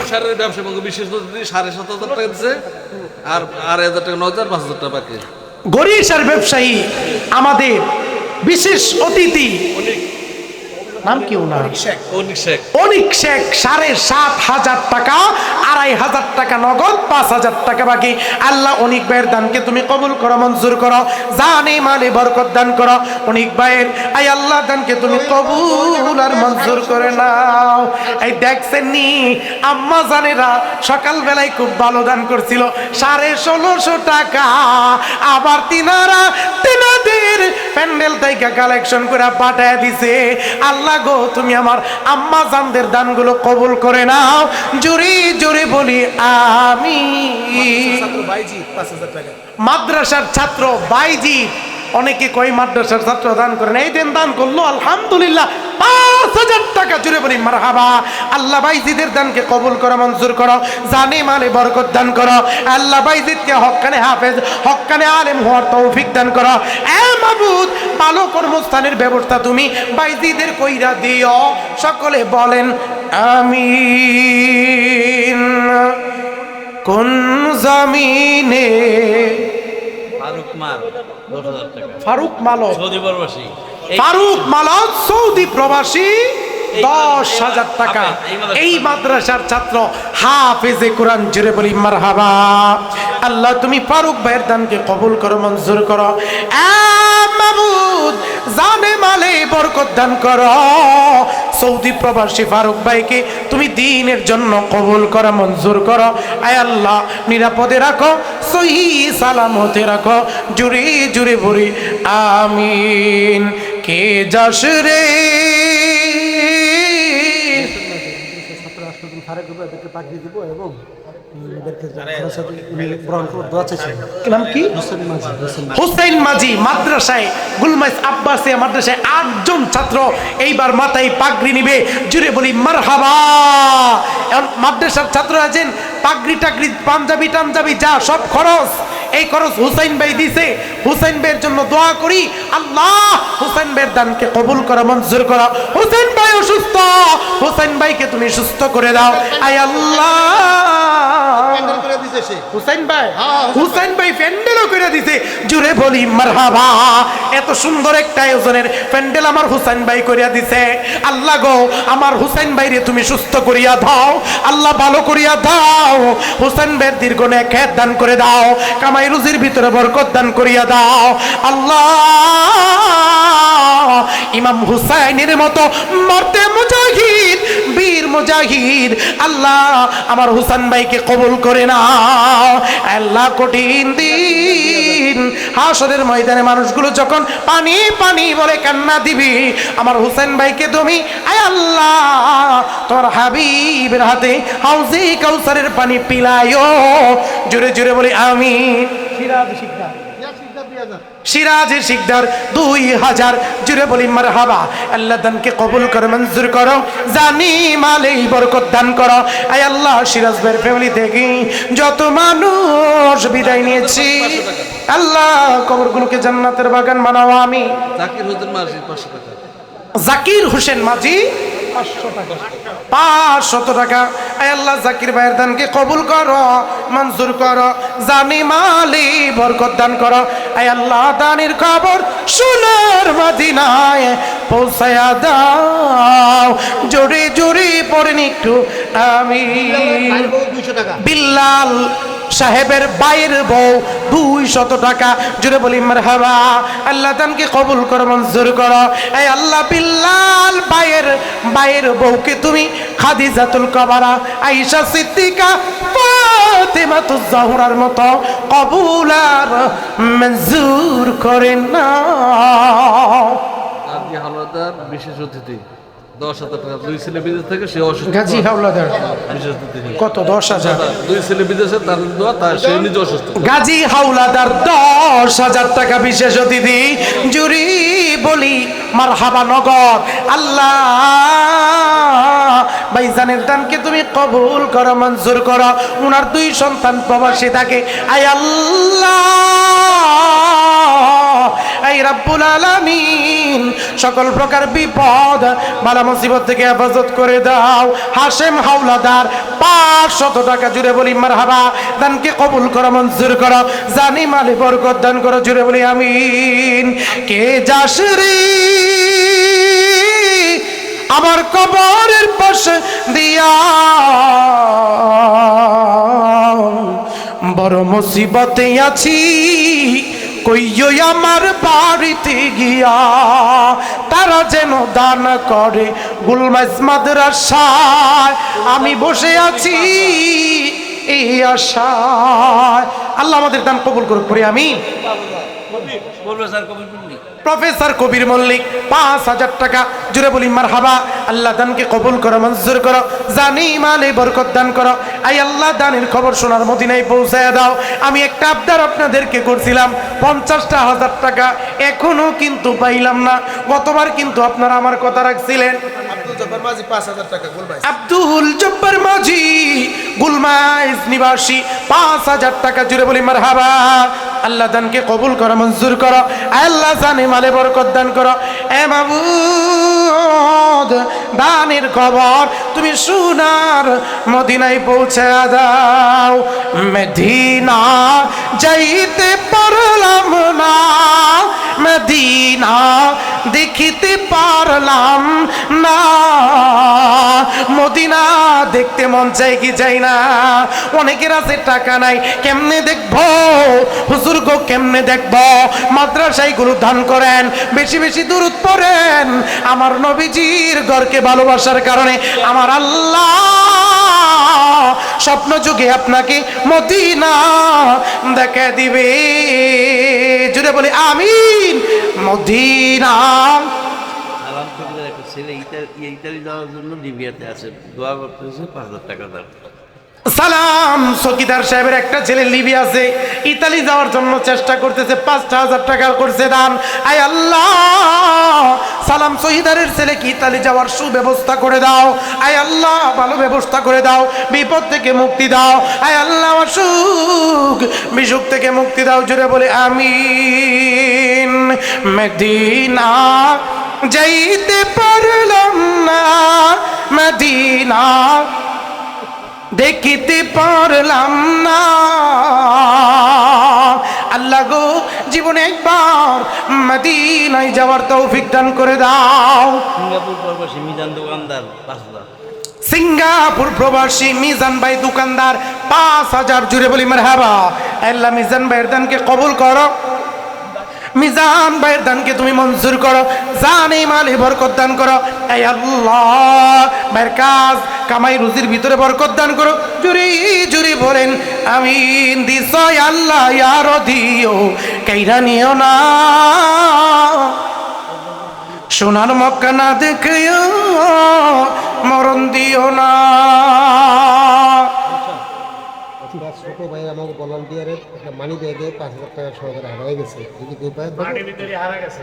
সারের ব্যবসা এবং বিশেষ অতিথি 7,500 টাকা দিচ্ছে, আর 1,000 টাকা 9,000 5,000 টাকা বাকি। গরিসার ব্যবসায়ী আমাদের বিশেষ অতিথি, নাম কি ওনার? অনিক শেখ। অনিক শেখ 7,500 টাকা, 2,500 টাকা নগদ, 5,000 টাকা বাকি। আল্লাহ অনিক ভাইয়ের দানকে তুমি কবুল করো, মঞ্জুর করো, জানে মালে বরকত দান করো। অনিক ভাইয়ের আই আল্লাহ দানকে তুমি কবুল আর মঞ্জুর করে নাও। এই দেখছেন নি আম্মা জানেরা সকাল বেলায় খুব ভালো দান করছিল, 1650 টাকা। আবার তিনাদের প্যান্ডেল থেকে কালেকশন করে পাঠায় দিছে। আল্লাহ গো তুমি আমার আম্মা জানদের দানগুলো কবুল করে নাও। জোরে জোরে বলি আমিন। ছাত্র ভাইজি 5,000 টাকা। মাদ্রাসার ছাত্র বাইজি, অনেকে কই মাদ্রাসার ছাত্র দান করেন, এই দিন দান করলো আলহামদুলিল্লাহ 5,000 টাকা। জুড়ে বলি মারহাবা। আল্লাহ বাইজিদের দানকে কবুল করো, মঞ্জুর করো, জানে মালে বরকত দান করো। আল্লাহ বাইজিদকে হক্কানে হাফেজ, হক্কানে আলেম হওয়ার তৌফিক দান করো। এ মাবুদ, ভালো কর্মস্থানের ব্যবস্থা তুমি বাইজিদের কইরা দিও। সকলে বলেন আমিন। কোন জমিনে ফারুক মালো, ফারুক মালো সৌদি প্রবাসী 10,000 টাকা। এই মাদ্রাসার ছাত্র হাফেজে কোরআন। জুড়ে বলি মারহাবা। আল্লাহ তুমি ফারুক ভাইয়ের দানকে কবুল করো, মঞ্জুর করো। মাবুদ জানে মালে বরকত দান করো। সৌদি প্রবাসী ফারুক ভাইকে তুমি দ্বীনের জন্য কবুল করো, মঞ্জুর করো। আয় আল্লাহ নিরাপদে রাখো, সহি সালামতে রাখো। জুড়ে জুড়ে বলি আমিন। কে যাস রে নাম কি? হুসাইন মাঝি মাদ্রাসায়, গুলমাইস আব্বাসিয়া মাদ্রাসায় 8 জন ছাত্র এইবার মাথায় পাগড়ি নিবে। জুড়ে বলি মারহাবা। এখন মাদ্রাসার ছাত্র আছেন, পাগড়ি টাগড়ি পাঞ্জাবি টাঞ্জাবি যা সব খরচ, এই খরচ হুসাইন ভাই দিছে। হুসাইন ভাইয়ের জন্য দোয়া করি, আল্লাহ হুসাইন ভাইয়ের দানকে কবুল করা, মঞ্জুর করা। হুসাইন ভাই অসুস্থ, হুসাইন ভাইকে তুমি সুস্থ করে দাও। আয় আল্লাহ হুসাইন ভাই, হুসাইন ভাই প্যান্ডেলও করে দিছে। জুড়ে বলি মারহাবা। এত সুন্দর একটা আয়োজনের প্যান্ডেল আমার হুসাইন ভাই করিয়া দিছে। আল্লাহ গো আমার হুসাইন ভাইরে তুমি সুস্থ করিয়া দাও, আল্লাহ ভালো করিয়া দাও। হুসাইন ভাইয়ের দীর্ঘ নেক হায়াত দান করে দাও, কামাই রুজির ভিতরে বরকত দান করিয়া দাও। আল্লাহ ইমাম হুসাইনের মতো মরতে মুজাহিদ, বীর মুজাহিদ, আল্লাহ আমার হুসাইন ভাইকে কবুল করে নাও। আল্লাহ কঠিন দিন হাসরের ময়দানে মানুষগুলো যখন পানি পানি বলে কান্না দিবি, আমার হুসাইন ভাইকে তুমি আয় আল্লাহ তোমার হাবিবের হাতে হাউজে কাউসারের পানি পিলায়ো। জোরে জোরে বলি আমিন। সিরাজের শিকদার 2,000। জুড়ে বলি মারহাবা। আল্লাহ দানকে কবুল করো, মঞ্জুর করো, জানি মালে বরকত দান করো। আয় আল্লাহ সিরাজ ভাইয়ের ফ্যামিলি থেকে যত মানুষ বিদায় নিয়েছি, আল্লাহ কবরগুলোকে জান্নাতের বাগান বানাও। আমি জাকির হোসেন মাঝি 500 টাকা। জাকির হোসেন মাঝি 500 টাকা। আয় আল্লাহ জাকির ভাইয়ের দানকে কবুল করো, মঞ্জুর করো, জানি মালি বরকত দান করো। আয় আল্লাহ দানের খবর সোনার মদিনায় পৌঁছায়া দাও। জোরে জোরে পড়েন একটু আমি। বিল্লাল সাহেবের বাইর বউ 200 টাকা। জুড়ে বলি মারহাবা। আল্লাহ দানকে কবুল করো, মঞ্জুর করো। এই আল্লাহ বিল্লাল বাইয়ের বউকে তুমি খাদিজাতুল কুবরা, আয়েশা সিদ্দিকা, ফাতেমাতুজ জাহরার মতো কবুল আর মঞ্জুর করেন না। আর যে হালদার বিশেষ অতিথি 10,000 টাকা। 2 ছেলে বিদেশ থেকে, সে অসুস্থ। গাজী হাওলাদার বিশেষ অতিথি। কত? 10,000। 2 ছেলে বিদেশে, তার দোয়া, তার সে নিজে অসুস্থ। গাজী হাওলাদার 10,000 টাকা বিশেষ অতিথি। জুরি বলি মারহাবা নগর। আল্লাহ ভাইজানের দানকে তুমি কবুল করো, মঞ্জুর করো। উনার 2 সন্তান প্রবাসী থাকে। আয় আল্লাহ, এই রব্বুল আলামিন সকল প্রকার বিপদ বালা মুসিবত থেকে হেফাজত করে দাও। হাশেম হাওলাদার 500 টাকা। জুড়ে বলি মারহাবা। দানকে কবুল করো, মঞ্জুর করো। জানি মালে বরকত দান করো। জুড়ে বলি আমিন। কে যাস রে আমার কবরের পাশে দিয়া, বড় মুসিবতে আছি, কইও আমার বাড়িতে গিয়া। তারা যেন দান করে গুলমাইজ মাদ্রাসায়, আমি বসে আছি এই আশায়। আল্লাহ আমাদের দান কবুল করুক, পড়ি আমিন। প্রফেসর কবির মল্লিক 5,000 টাকা। জুড়ে বলি মারহাবা। আল্লাহ দানকে কবুল করো, মঞ্জুর করো। জানি মালে বরকত দান করো। আই আল্লাহ দানের খবর শোনার মদিনায় পৌঁছায় দাও। আমি একটা আবদার আপনাদেরকে করছিলাম, 50,000 টাকা এখনো কিন্তু পাইলাম না। গতবার কিন্তু আপনারা আমার কথা রাখছিলেন। আব্দুল জব্বার মাঝি 5,000 টাকা গুলবাই। আব্দুল জব্বার মাঝি গুলমাইজ নিবাসী 5,000 টাকা। জুড়ে বলি মারহাবা। আল্লাহ দানকে কবুল করো, মঞ্জুর করো। আল্লাহ জানে মালে বরকত দান করো। এ মাবুদ, দানের খবর তুমি সোনার মদিনায় পৌঁছে দাও। মদিনা যাইতে পারলাম না, মদিনা দেখিতে পারলাম না। মদিনা দেখতে মন চাই কি চাই না। অনেকের আছে টাকা নাই, কেমনে দেখবো হুজুর গো, কেমনে দেখবো। মাদ্রাসায় গুলো দান করেন, বেশি বেশি দুরূদ পড়েন। আমার নবীজির ঘরকে ভালোবাসার কারণে আমার আল্লাহ স্বপ্ন যুগে আপনাকে মদিনা দেখা দিবে। জুড়ে বলি আমিন। মদিনা। সালাম কবিরের একটা ছেলে ইতালি যাওয়ার জন্য লিবিয়াতে আছে, দোয়া করতেছে 5,000 টাকা দাও। সালাম চকিদার সাহেবের একটা ছেলে লিবিয়াতে ইতালি যাওয়ার জন্য চেষ্টা করতেছে, 5,000 টাকা করছে দান। আয় আল্লাহ, সালাম শহীদারের ছেলেকে ইতালি যাওয়ার সুব্যবস্থা করে দাও। আয় আল্লাহ, ভালো ব্যবস্থা করে দাও। বিপদ থেকে মুক্তি দাও। আয় আল্লাহ, অসুখ বিসুখ থেকে মুক্তি দাও। জুড়ে বলে আমিন। মদিনা যাইতে পারলাম না, মদিনা দেখিতে পারলাম না। আল্লাহ গো, জীবনে একবার মদিনায় যাওয়ার তৌফিক দান করে দাও। সিঙ্গাপুর প্রবাসী মিজান দোকানদার 5,000। সিঙ্গাপুর প্রবাসী মিজান ভাই দোকানদার 5,000। জুড়ে বলি মারহাবা। আল্লাহ মিজান ভাইয়ের দানকে কবুল করো। মিজান ভাইয়ের দানকে তুমি মঞ্জুর করো। জানে মালে বরকত দান করো। এই আল্লাহ, ভাইয়ের কাজ কামাই রুজির ভিতরে বরকত দান করো। জুরি জুরি বলেন আমিন। দিশয় আল্লাহ ইয়ার দিও, কাইরা নিও না। সোনার মক্কা না দেখিও, মরণ দিও না। ছোট ভাই আমাকে ভলান্টিয়ারের একটা মানি ব্যাগে 5,000 টাকা সহকারে হারাই গেছে। যদি কেউ পায় মাটির ভিতরে হারা গেছে।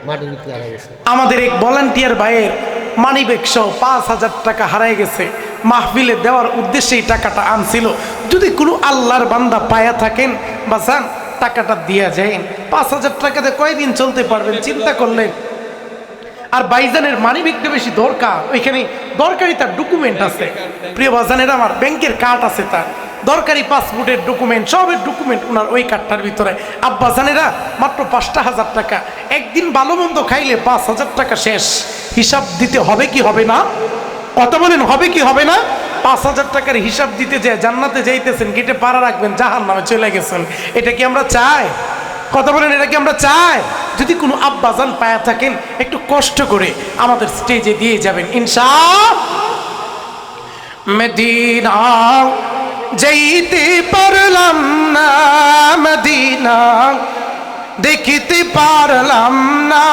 আমাদের এক ভলান্টিয়ার ভাইয়ের মানি ব্যাগ সহ 5,000 টাকা হারাই গেছে। মাহফিলে দেওয়ার উদ্দেশ্যে এই টাকাটা আনছিল। যদি কোনো আল্লাহর বান্দা পায়া থাকেন বা যান, টাকাটা দিয়া যায়। 5,000 টাকাতে কয়দিন চলতে পারবেন চিন্তা করলেন। আর বাইজানের মানি ব্যাগটা বেশি দরকার, ওইখানে দরকারি তার ডকুমেন্ট আছে। প্রিয় বাজানের আমার ব্যাংকের কার্ড আছে, তার দরকারি পাসপোর্টের ডকুমেন্ট, সবের ডকুমেন্ট ওনার ওই কার্ডটার ভিতরে। আব্বাজানেরা মাত্র 5,000 টাকা। একদিন ভালো মন্দ খাইলে 5,000 টাকা শেষ। হিসাব দিতে হবে কি হবে না? কথা বলেন, হবে কি হবে না? 5,000 টাকার হিসাব দিতে যায় জান্নাতে যাইতেছেন, গেটে পাড়া রাখবেন, জাহান্নামে চলে গেছেন। এটা কি আমরা চাই? কথা বলেন, এটা কি আমরা চাই? যদি কোনো আব্বাজান পায়া থাকেন, একটু কষ্ট করে আমাদের স্টেজে দিয়ে যাবেন ইনশাআল্লাহ। মদিনা যাইতে পারলাম না, মদিনা দেখিতে পারলাম না।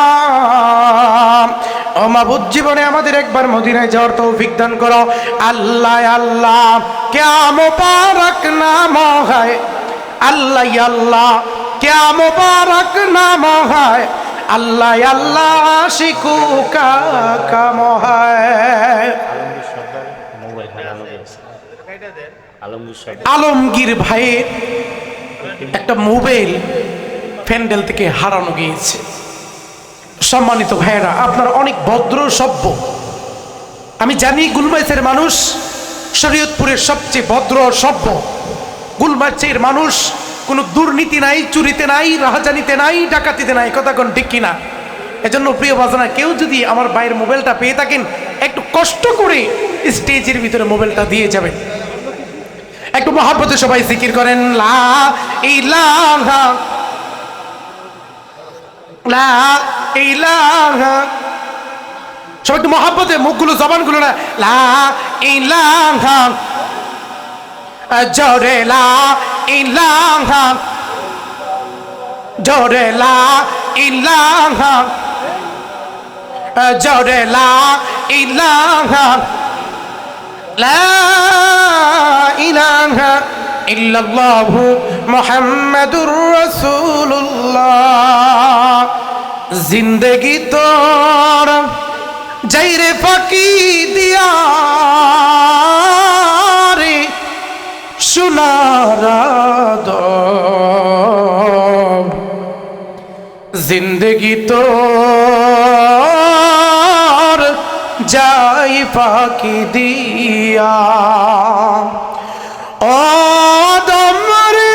ও মাবুদ, জীবনে আমাদের একবার মদিনায় যাওয়ার তৌফিক দান করো। আল্লাহ আল্লাহ क्या मुबारक नाम है, अल्लाह अल्लाह क्या मुबारक नाम है, अल्लाह अल्लाह आशिकू का काम है। আলমগীর ভাইয়ের একটা মোবাইল প্যান্ডেল থেকে হারানো গিয়েছে। সম্মানিত ভাইয়েরা, আপনারা অনেক ভদ্র সভ্য। আমি জানি গুলমাইচের মানুষ শরীয়তপুরের সবচেয়ে ভদ্র সভ্য। গুলমাইচের মানুষ কোনো দুর্নীতি নাই, চুরিতে নাই, রাহাজানিতে নাই, ডাকাতিতে নাই। কথা কোন ঠিক কিনা? এজন্য প্রিয় বাজানা, কেউ যদি আমার ভাইয়ের মোবাইলটা পেয়ে থাকেন, একটু কষ্ট করে স্টেজের ভিতরে মোবাইলটা দিয়ে যাবেন। একটু মহব্বতে সবাই জিকির করেন, লা ইলাহা লা ইলাহা। সবাই একটু মহব্বতে, মুখগুলো জবানগুলো না, লা ইলাহা, জোরে লা ইলাহা, জোরে লা ইলাহা, জোরে লা ইলাহা, লা ইলাহা ইল্লাল্লাহু মুহাম্মাদুর রাসূলুল্লাহ। জিন্দেগি তোর যাইরে ফাঁকি দিয়া রে সোনার আদম, জিন্দেগি তোর যাই ফাঁকি দিয়া। ও দমরে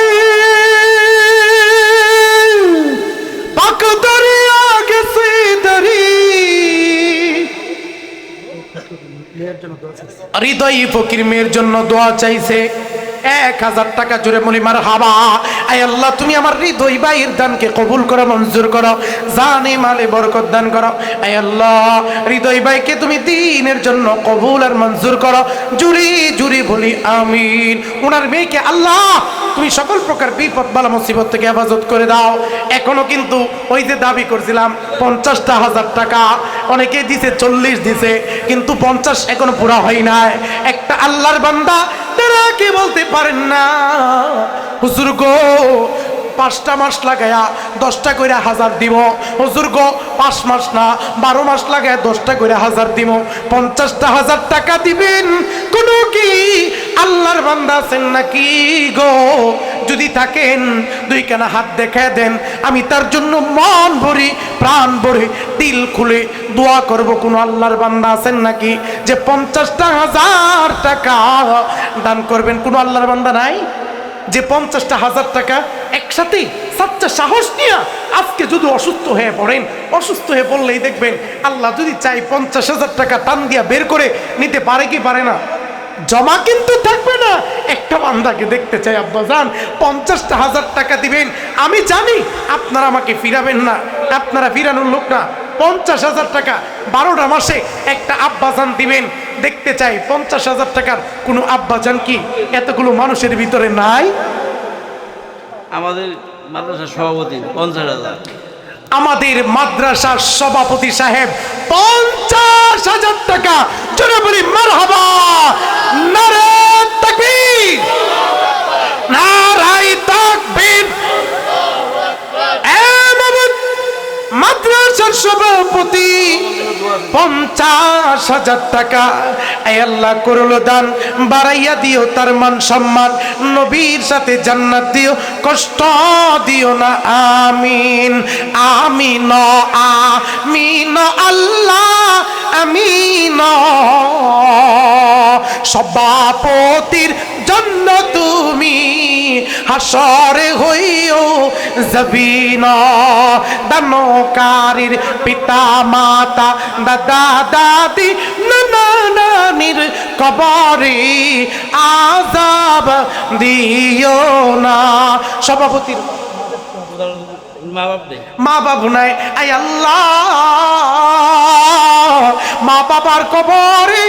পাক দরিয়া গেছে দরি, হৃদয় ফকির মেয়ের জন্য দোয়া চাইছে। 1000 টাকা জোরে বলি মারহাবা। আয় আল্লাহ, তুমি আমার হৃদয় ভাইয়ের দানকে কবুল করো, মঞ্জুর করো, জানে মালে বরকত দান করো। আয় আল্লাহ, হৃদয় ভাইকে তুমি দ্বীনের জন্য কবুল আর মঞ্জুর করো। জুরি জুরি বলি আমিন। ওনার মেয়েকে আল্লাহ তুমি সকল প্রকার বিপদ বালা মুসিবত থেকে হেফাজত করে দাও। এখনো কিন্তু ওই যে দাবি করছিলাম 50,000 টাকা, অনেকে দিছে, 40 দিছে, কিন্তু 50 এখনো পুরা হয় নাই। একটা আল্লাহর বান্দা তারা কি বলতে পারেন না, হুজুর গো 5টা মাস লাগায়া 10টা করে 1000 দিব। হুজুর গো 5 মাস না 12 মাস লাগায় 10টা করে 1000 দিব। 50,000 টাকা দিবেন। কোন কি আল্লাহর বান্দা আছেন নাকি গো? যদি থাকেন 2 কানা হাত দেখায় দেন, আমি তার জন্য মন ভরি, প্রাণ ভরে, দিল খুলে দোয়া করব। কোন আল্লাহর বান্দা আছেন নাকি যে 50,000 টাকা দান করবেন? কোন আল্লাহর বান্দা নাই যে 50,000 টাকা একসাথে সাচ্চা সাহস নিয়ে আজকে যদি অসুস্থ হয়ে পড়েন, অসুস্থ হয়ে পড়লেই দেখবেন আল্লাহ যদি চাই 50,000 টাকা টান দিয়া বের করে নিতে পারে কি পারে না? জমা কিন্তু থাকবে না। একটা বান্দাকে দেখতে চাই আব্বাজান, 50,000 টাকা দিবেন। আমি জানি আপনারা আমাকে ফিরাবেন না, আপনারা ফিরানোর লোক না। 50,000 টাকা 12টা মাসে একটা আব্বাজান দিবেন। দেখতে চাই 50,000 টাকার কোনো আব্বাজান কি এতগুলো মানুষের ভিতরে নাই? আমাদের মাদ্রাসার সভাপতি 50,000। আমাদের মাদ্রাসার সভাপতি সাহেব 50,000 টাকা। জোরে বলি মারহাবা, নারে তাকবীর, নারায়ে তাকবীর। মাদ্রাসার সভাপতি 50,000 টাকা। আয় আল্লাহ, করলো দান, বাড়াইয়া দিও তার মান সম্মান, নবীর সাথে জান্নাত দিও, কষ্ট দিও না। আমিন আমিন আমিন আল্লাহ আমিন। সভাপতির জন্য তুমি হাসরে হইও জবিনা। দানকারীর পিতা মাতা দাদা দাদি নানা নানির কবরে আযাব দিও না। সভাপতির মা বাবু নাই। আয় আল্লাহ, মা বাবার কবরে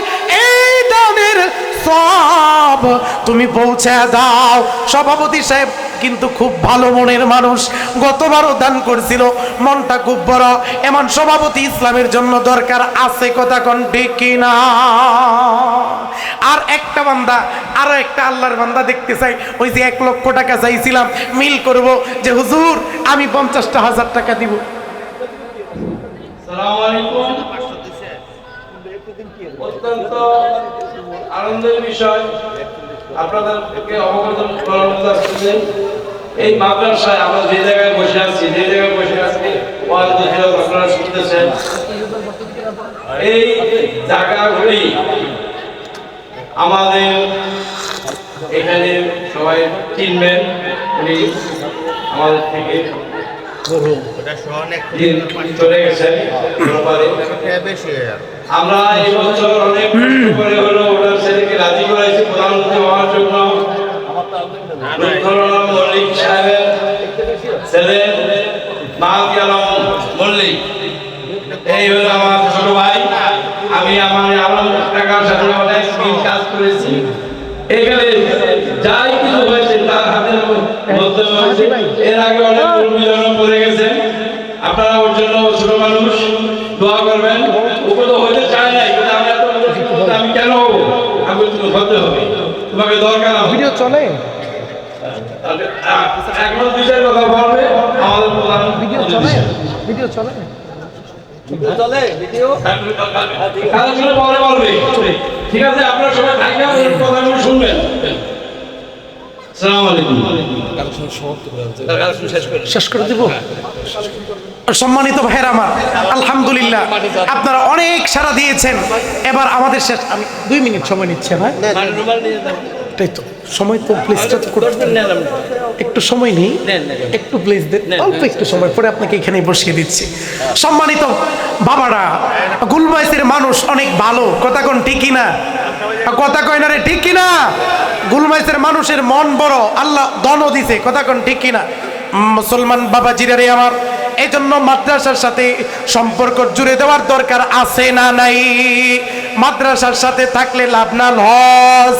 এই দানের সব তুমি পৌঁছে দাও। সভাপতি সাহেব কিন্তু খুব ভালো মনের মানুষ, গতবারও দান করছিল, মনটা খুব বড়। এমন সভাপতি ইসলামের জন্য দরকার আছে, কথা কোন ঠিক কিনা? আর একটা বান্দা, আরো একটা আল্লাহর বান্দা দেখতে চাই। ওই যে 1 লক্ষ টাকা চাইছিলাম, মিল করব যে হুজুর আমি 50,000 টাকা দিব। আসসালামু আলাইকুম। অত্যন্ত আনন্দের বিষয় আপনাদেরকে অবগত করানো যাচ্ছে, এই মাদ্রাসায় আমরা যে জায়গায় বসে আছি, আপনারা শুনতেছেন, এই জায়গাগুলি আমাদের এখানে সবাই চিনবেন। উনি আমাদের থেকে চলে গেছেন। আমরা এই বছর অনেক কষ্ট করে হলো ওনার ছেলেকে রাজি করাইছি প্রধানমন্ত্রী হওয়ার জন্য। মল্লিক সাহেবের ছেলে মাহাতি আলম মল্লিক, এই হলো আমার ছোট ভাই। আমি আমার আলম টাকার সাথে অনেক কাজ করেছি। এখানে যাই কিছু হয়েছে তার হাতের মধ্যে হয়েছে। এর আগে অনেক কর্মীজন পড়ে গেছেন। আপনারা ওর জন্য ছোট মানুষ দোয়া করবেন। উপরে তো হইতে চায় নাই, কিন্তু আমি এত আমি কেন হবো? আমি তুমি হতে হবে, তোমাকে দরকার। ভিডিও চলে এখন 2-4 কথা বলবে আমাদের প্রধান। ভিডিও চলে, ভিডিও চলে, চলে ভিডিও পরে বলবে। ঠিক আছে, আপনারা সবাই থাকবেন, কথাগুলো শুনবেন। আসসালামু আলাইকুম। শেষ করে দিব। সম্মানিত ভাইয়ের আমার, আলহামদুলিল্লাহ আপনারা অনেক সাড়া দিয়েছেন। এবার আমাদের শেষ, আমি 2 মিনিট সময় নিচ্ছে না, তাই তো সময় তো প্লিজ একটু সময় নেই, একটু প্লিজ দেন, অল্প একটু সময় পরে আপনাকে এখানে বসিয়ে দিচ্ছি। সম্মানিত বাবারা, গুলমাইসের মানুষ অনেক ভালো, কথা কোন ঠিক কিনা? কথা কয় না রে, ঠিক কিনা? গুলমাইসের মানুষের মন বড়, আল্লাহ দনও দিছে, কথা কোন ঠিক কিনা? মুসলমান বাবাজিরা রে আমার, এই জন্য মাদ্রাসার সাথে সম্পর্ক জুড়ে দেওয়ার দরকার আছে না নাই? মাদ্রাসার সাথে থাকলে লাভ না লস।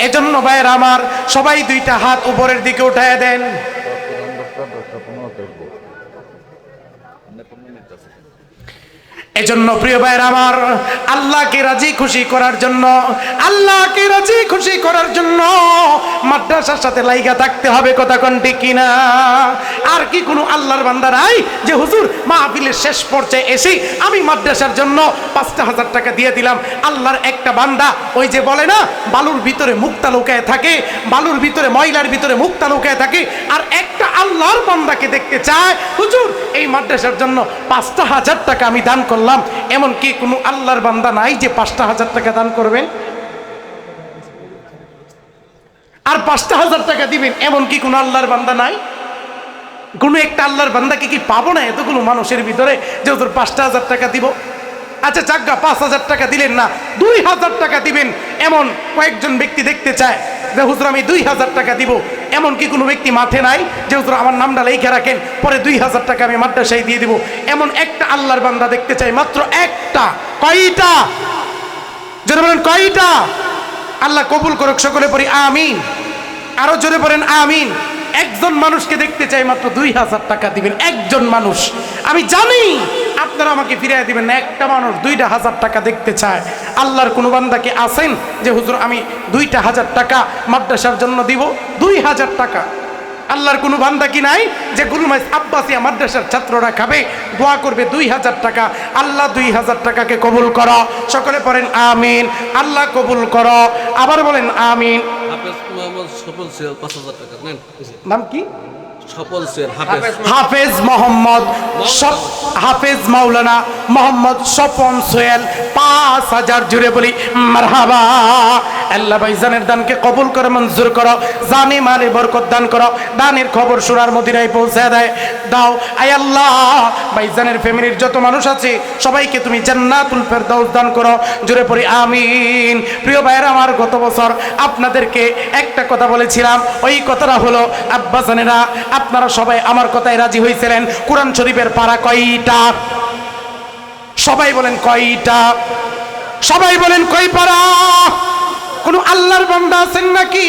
এজন্য ভাইয়ের আমার, সবাই 2টা হাত উপরের দিকে উঠায় দেন। এজন্য প্রিয় ভাইয়ের আমার, আল্লাহকে রাজি খুশি করার জন্য, আল্লাহকে রাজি খুশি করার জন্য মাদ্রাসার সাথে লাইগা থাকতে হবে, কথা কোন ঠিক কিনা? আর কি কোনো আল্লাহর বান্দা নাই যে হুজুর মাহফিলের শেষ পর্যায়ে এসে আমি মাদ্রাসার জন্য 5,000 টাকা দিয়ে দিলাম? আল্লাহর একটা বান্দা, ওই যে বলে না, বালুর ভিতরে মুক্তা লুকায় থাকে, বালুর ভিতরে ময়লার ভিতরে মুক্তা লুকায় থাকে। আর একটা আল্লাহর বান্দাকে দেখতে চায়, হুজুর এই মাদ্রাসার জন্য 5,000 টাকা আমি দান করলাম। এমন কি কোনো আল্লাহর বান্দা নাই যে 5,000 টাকা দান করবেন আর 5,000 টাকা দিবেন? এমন কি কোনো আল্লাহর বান্দা নাই? কোনো একটা আল্লাহর বান্দাকে কি পাবো না এতগুলো মানুষের ভিতরে যে হুজুর 5,000 টাকা দিব? আচ্ছা চাগা 5,000 টাকা দিলেন না, 2,000 টাকা দিবেন, এমন কয়েকজন ব্যক্তি দেখতে চায় যে হুজুর আমি 2,000 টাকা দিব। এমন কি কোনো ব্যক্তি মাঠে নাই যে হুজুর আমার নামটা লেখা রাখেন, পরে 2,000 টাকা আমি মাদ্রাসায় দিয়ে দিব? এমন একটা আল্লাহর বান্দা দেখতে চাই, মাত্র একটা। কয়টা? জোরে বলেন কয়টা? আল্লাহ কবুল করুক, সকলে পড়ি আমিন। আরো জোরে পড়েন আমিন। একজন মানুষকে দেখতে চাই, মাত্র 2,000 টাকা দিবেন, একজন মানুষ। আমি জানি আপনারা আমাকে ফিরিয়ে দিবেন না, একটা মানুষ 2,000 টাকা দেখতে চায়। আল্লাহর কোনো বান্দাকে আছেন যে হুজুর আমি 2,000 টাকা মাদ্রাসার জন্য দিব? 2,000 টাকা আল্লাহর কোনো বান্দা কি নাই যে গুলমাইস আব্বাসিয়া মাদ্রাসার ছাত্ররা খাবে, দোয়া করবে 2,000 টাকা? আল্লাহ 2,000 টাকাকে কবুল করো, সকলে পড়েন আমিন। আল্লাহ কবুল করো, আবার বলেন আমিন। হাফেজ মোহাম্মদ সফল সিয়াল 5,000 টাকা নেন। নাম কি? সফল সিয়াল হাফেজ, হাফেজ মোহাম্মদ, হাফেজ মাওলানা মোহাম্মদ স্বপন সোহেল 5,000। জুড়ে বলি মারহাবা। আল্লাহ ভাইজানের দানকে কবুল করে মঞ্জুর করো, জানে মালে বরকত দান করো, দানের খবর সোনার মদিনায় পৌঁছে দেয় দাও। আয় আল্লাহ, ভাইজানের ফ্যামিলির যত মানুষ আছে সবাইকে তুমি জান্নাতুল ফেরদাউস দান করো। জুড়ে পড়ি আমিন। প্রিয় ভাইয়েরা আমার, গত বছর আপনাদেরকে একটা কথা বলেছিলাম, ওই কথাটা হলো আব্বাসানেরা আপনারা সবাই আমার কথায় রাজি হয়েছিলেন। কোরআন শরীফের পারা কয়টা? সবাই বলেন কয়টা? সবাই বলেন কয় পারা? কোন আল্লাহর বান্দা আছেন নাকি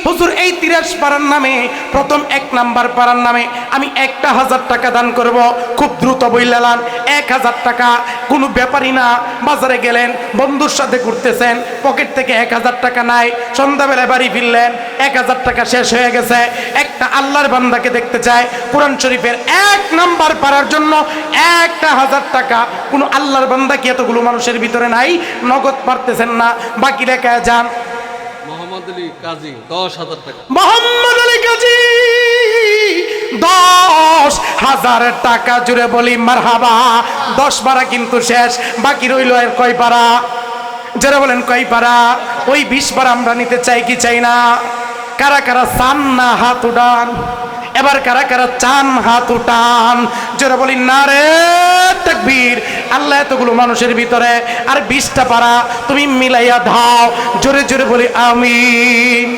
হুজুর এই 83 পাড়ার নামে প্রথম 1 নাম্বার পাড়ার নামে আমি 1000 টাকা দান করব। খুব দ্রুত বইলালাম 1000 টাকা কোনো ব্যাপারই না। বাজারে গেলেন, বন্ধুর সাথে ঘুরতেছেন, পকেট থেকে 1000 টাকা নাই, সন্ধ্যাবেলায় বাড়ি ফিরলেন, 1000 টাকা শেষ হয়ে গেছে। একটা আল্লাহর বান্দাকে দেখতে চায় কোরআন শরীফের 1 নাম্বার পাড়ার জন্য 1000 টাকা। কোনো আল্লাহর বান্দা কি এতগুলো মানুষের ভিতরে নাই? নগদ পারতেছেন না, বাকি লেখায় যান। মোহাম্মদ আলী কাজী 10,000 টাকা। মোহাম্মদ আলী কাজী 10,000 টাকা। জুড়ে বলি মারহাবা। 10 পারা কিন্তু শেষ, বাকি রইল আর কয় পারা? যারা বলেন কয় পারা? ওই 20 পারা আমরা নিতে চাই কি চাই না? কারা কারা চান না হাত উঠান। এবার কারা কারা চান হাত উঠান। যারা বলি না রে তাকবীর। আল্লাহ এতগুলো মানুষের ভিতরে আর 20টা পারা তুমি মিলাইয়া দাও। জোরে জোরে বলি আমিন।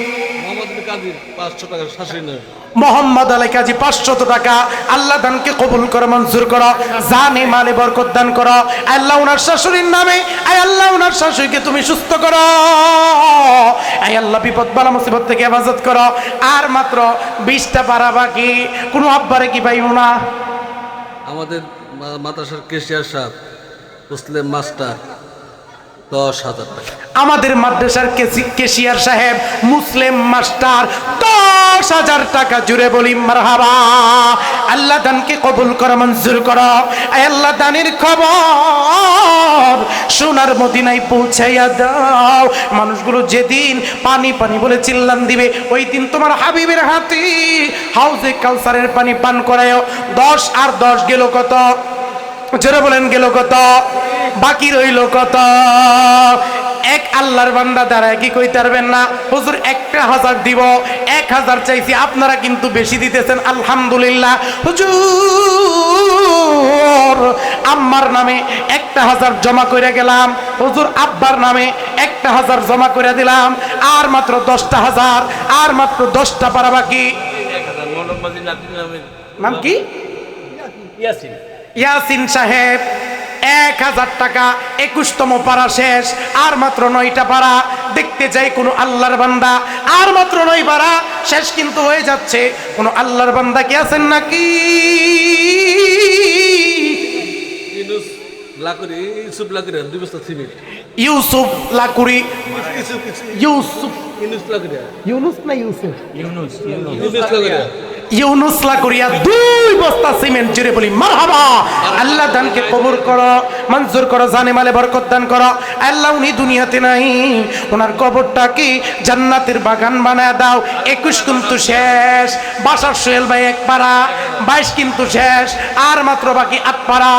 মোহাম্মদ আলী কাজী 500 টাকা শাশুড়ি নেই। মোহাম্মদ আলী কাজী 500 টাকা। আল্লাহ দানকে কবুল করো, মঞ্জুর করো, জানে মালে বরকত দান করো। আল্লাহ ওনার শাশুড়ির নামে, আয় আল্লাহ ওনার শাশুড়িকে তুমি সুস্থ করো। আয় আল্লাহ বিপদ বালা মুসিবত থেকে হেফাজত করো। আর মাত্র 20টা পারা বাকি। কোনো আব্বারে কি পাইও না? আমাদের মাদ্রাসার কেশিয়ার সাহেব মুসলিম মাস্টার 10,000 টাকা। আমাদের মাদ্রাসার কেশিয়ার সাহেব মুসলিম মাস্টার 10,000 টাকা। জুড়ে বলি মারহাবা। আল্লাহ দানকে কবুল করো, মঞ্জুর করো। আয় আল্লাহ দানের খবর সোনার মদিনায় পৌঁছাইয়া দাও। মানুষগুলো যেদিন পানি পানি বলে চিল্লান দিবে, ওই দিন তোমার হাবিবের হাতে হাউজে কাউসারের পানি পান করায়। 10 আর 10 গেল কত? জোরে বলেন গেল কত? বাকি রইল কত? এক আল্লাহর বান্দা দ্বারা কি কইতে পারবেন না হুজুর 1000 দিব। 1000 চাইছি, আপনারা কিন্তু বেশি দিতেছেন, আলহামদুলিল্লাহ। হুজুর আম্মার নামে 1000 জমা করে গেলাম। হুজুর আব্বার নামে 1000 জমা করে দিলাম। আর মাত্র 10,000, আর মাত্র 10টা পারা বাকি। নাম কি? ইয়াসিন সাহেব 1000 টাকা। 21তম পারা শেষ, আর মাত্র 9টা পারা। দেখতে চাই কোনো আল্লাহর বান্দা। আর মাত্র 9 পারা শেষ কিন্তু হয়ে যাচ্ছে। কোনো আল্লাহর বান্দা কি আছেন নাকি? ইউনুস লাকুরি, ইউসুফ লাকুরি 2 বস্তা সিমেন্ট। ইউসুফ লাকুরি। ইউসুফ ইউনুস লাকুরি, ইউনুস না ইউসুফ? ইউনুস লাকুরি। ইউনুস লাকুরিয়া 2 বস্তা সিমেন্ট। জুড়ে বলি মারহাবা। আল্লাহ দানকে কবুল করো, মঞ্জুর করো, জানে মালে বরকত দান করো। আল্লাহ উনি দুনিয়াতে নাই, ওনার কবরটা কি জান্নাতের বাগান বানায় দাও। 21 কিন্তু শেষ। বাসার সোহেল ভাই 1 পারা। 22 কিন্তু শেষ, আর মাত্র বাকি 8 পারা।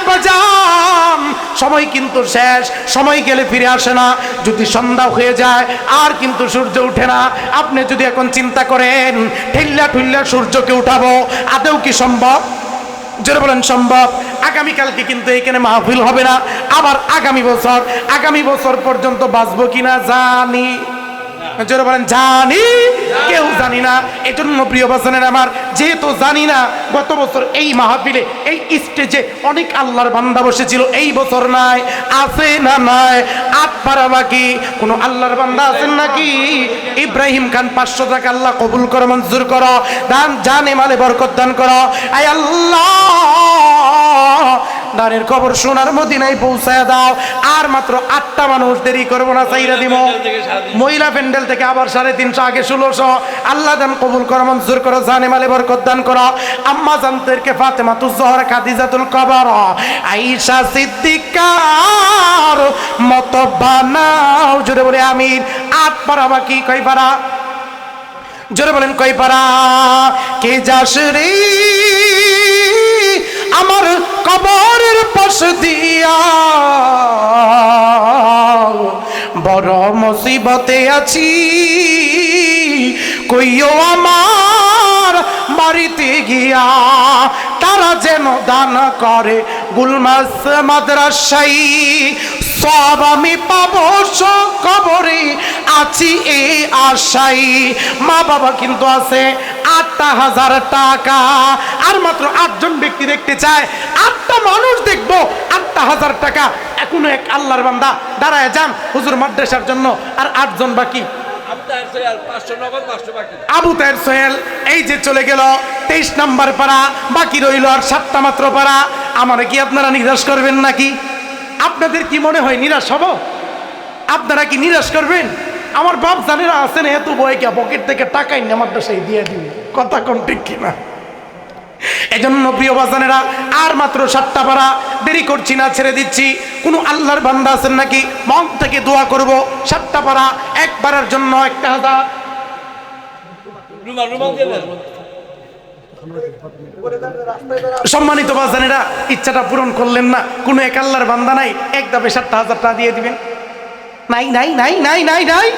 বাজান সময় কিন্তু শেষ। সময় গেলে ফিরে আসে না। যদি সন্ধ্যা হয়ে যায় আর কিন্তু সূর্য উঠে না। আপনি যদি এখন চিন্তা করেন ঠেল্লা ঠুল্লা সূর্যকে উঠাবো, আদৌ কি সম্ভব? জোরে বলেন সম্ভব? আগামীকালকে কিন্তু এখানে মাহফিল হবে না। আবার আগামী বছর পর্যন্ত বাঁচবো কিনা জানি। জোরে বলেন জানি। কেউ জানি না। এই জন্য প্রিয় বাসনের আমার, যেহেতু জানি না, গত বছর এই মাহফিলে এই স্টেজে অনেক আল্লাহর বান্দা বসেছিল, এই বছর নাই। আছে না নাই? 8 পারা বাকি। কোন আল্লাহর বান্দা আছেন নাকি? ইব্রাহিম খান 500 টাকা। আল্লাহ কবুল করো, মঞ্জুর করো, দান জানে মালে বরকত দান করো। আয় আল্লাহ দানের খবর সোনার মদিনায় পৌঁছায় দাও। আর মাত্র 8টা মানুষ, দেরি করবো না, চাইরা দিব। মহিলা প্যান্ডেল থেকে আবার 350, আগে 1600। আল্লাহ দান কবুল করো, মঞ্জুর করো, জানে মালে বরকত দান করো। আম্মা জানতেরকে ফাতেমাতুজ জোহরা, খাদিজাতুল কুবরা, আয়েশা সিদ্দিকার মত বানাও। জোরে বলে আমিন। 8 পারা বাকি। কয় পারা? জোরে বলেন কয় পারা? কে যাস রে আমার কবরের পাশ দিয়া, বড় মুসিবতে আছি, কইও আমার বাড়িতে গিয়া। তারা যেন দান করে গুলমাস মাদ্রাসাই, সব আমি পাবো কবরে আছি এই আশাই। মা বাবা কিন্তু আছে 8,000 টাকা। আর মাত্র 8 জন ব্যক্তি দেখতে চায়। 8টা মানুষ দেখবো, 8,000 টাকা। এখনো এক আল্লাহর বান্দা দাঁড়ায় যান হুজুর মাদ্রাসার জন্য। আর 8 জন বাকি। আবু তাহের সোহেল এই যে চলে গেল 23 নাম্বার পাড়া, বাকি রইল আর 7টা মাত্র পাড়া। আমারে কি আপনারা নিরাশ করবেন নাকি? আপনাদের কি মনে হয় নিরাশ হব? আপনারা কি নিরাশ করবেন? আমার বাপ জানেরা আছেন এত বই কে পকেট থেকে টাকাই নিয়ে আমার দেশে দিয়ে দিবে, কথা কোন ঠিক কিনা? এজন্য প্রিয় বাজানেরা আর মাত্র 7টা পাড়া, দেরি করছি না, ছেড়ে দিচ্ছি। কোনো আল্লাহর বান্দা আছেন নাকি? মন থেকে দোয়া করব 7টা পাড়া একবারের জন্য 1000। সম্মানিত বাজানেরা, ইচ্ছাটা পূরণ করলেন না? কোনো এক আল্লাহর বান্দা নাই এক দাবে 7,000 টাকা দিয়ে দিবেন? নাই নাই নাই নাই নাই নাই।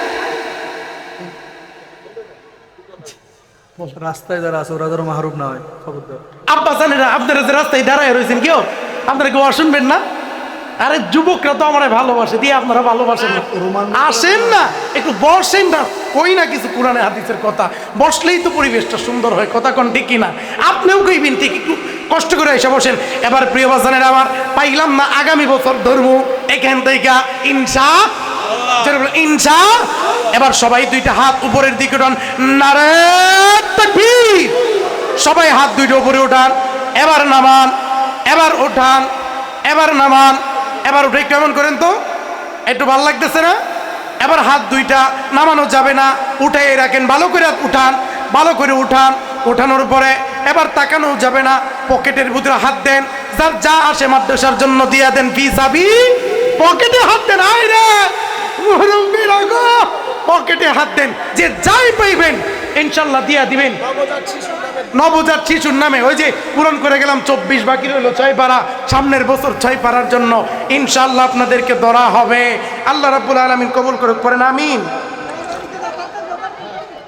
রাস্তায় যারা আছে ওরা যেন মাহরুম না হয়, খবর দাও। আব্বা জানেরা, আপনারা যে রাস্তায় দাঁড়ায় রয়েছেন, কেউ আপনারা কেউ শুনবেন না? আরে যুবকরা তো আমার ভালোবাসে, দিয়ে আপনারা ভালোবাসেন না? আসেন না, একটু বসেন না, কই না কিছু কোরআনে হাদিসের কথা, বসলেই তো পরিবেশটা সুন্দর হয়, কথা কোন ঠিক কিনা? আপনিও কইবেন ঠিক, একটু কষ্ট করে এসে বসেন। এবার প্রিয় বাজানেরা আমার, পাইলাম না আগামী বছর ধর্ম এখান থেকে ইনশা। এবার সবাই 2টা হাত উপরের দিকে উঠান, নারে তাকবীর। সবাই হাত 2টা উপরে উঠান, এবার নামান, এবার উঠান, এবার নামান, এবার উঠে কেমন করেন তো, একটু ভালো লাগতেছে না? এবার হাত 2টা নামানো যাবে না, উঠাই রাখেন, ভালো করে উঠান, ভালো করে উঠান। উঠানোর পরে এবার তাকানো যাবে না, পকেটের ভিতরে হাত দেন, যার যা আসে মাদ্রাসার জন্য দিয়ে দেন, ফিসাবি পকেটে হাত দেন। আয় রে মুরব্বিরা গো, পকেটে হাত দেন, যে যাই পাইবেন ইনশাল্লাহ দিয়া দিবেন নবজাত শিশুর নামে। ওই যে পূরণ করে গেলাম 24, বাকি রইল 6 পারা, সামনের বছর 6 পারার জন্য ইনশাল্লাহ আপনাদেরকে ধরা হবে। আল্লাহ রাব্বুল আলামিন কবুল করুক, পড়েন আমিন।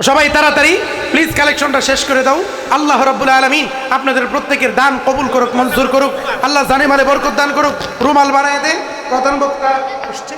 সবাই তাড়াতাড়ি প্লিজ কালেকশনটা শেষ করে দাও। আল্লাহ রাব্বুল আলামিন আপনাদের প্রত্যেকের দান কবুল করুক, মঞ্জুর করুক। আল্লাহ জানে মালে বরকত দান করুক। রুমাল বানায় দেন, প্রধান বক্তা আসছে।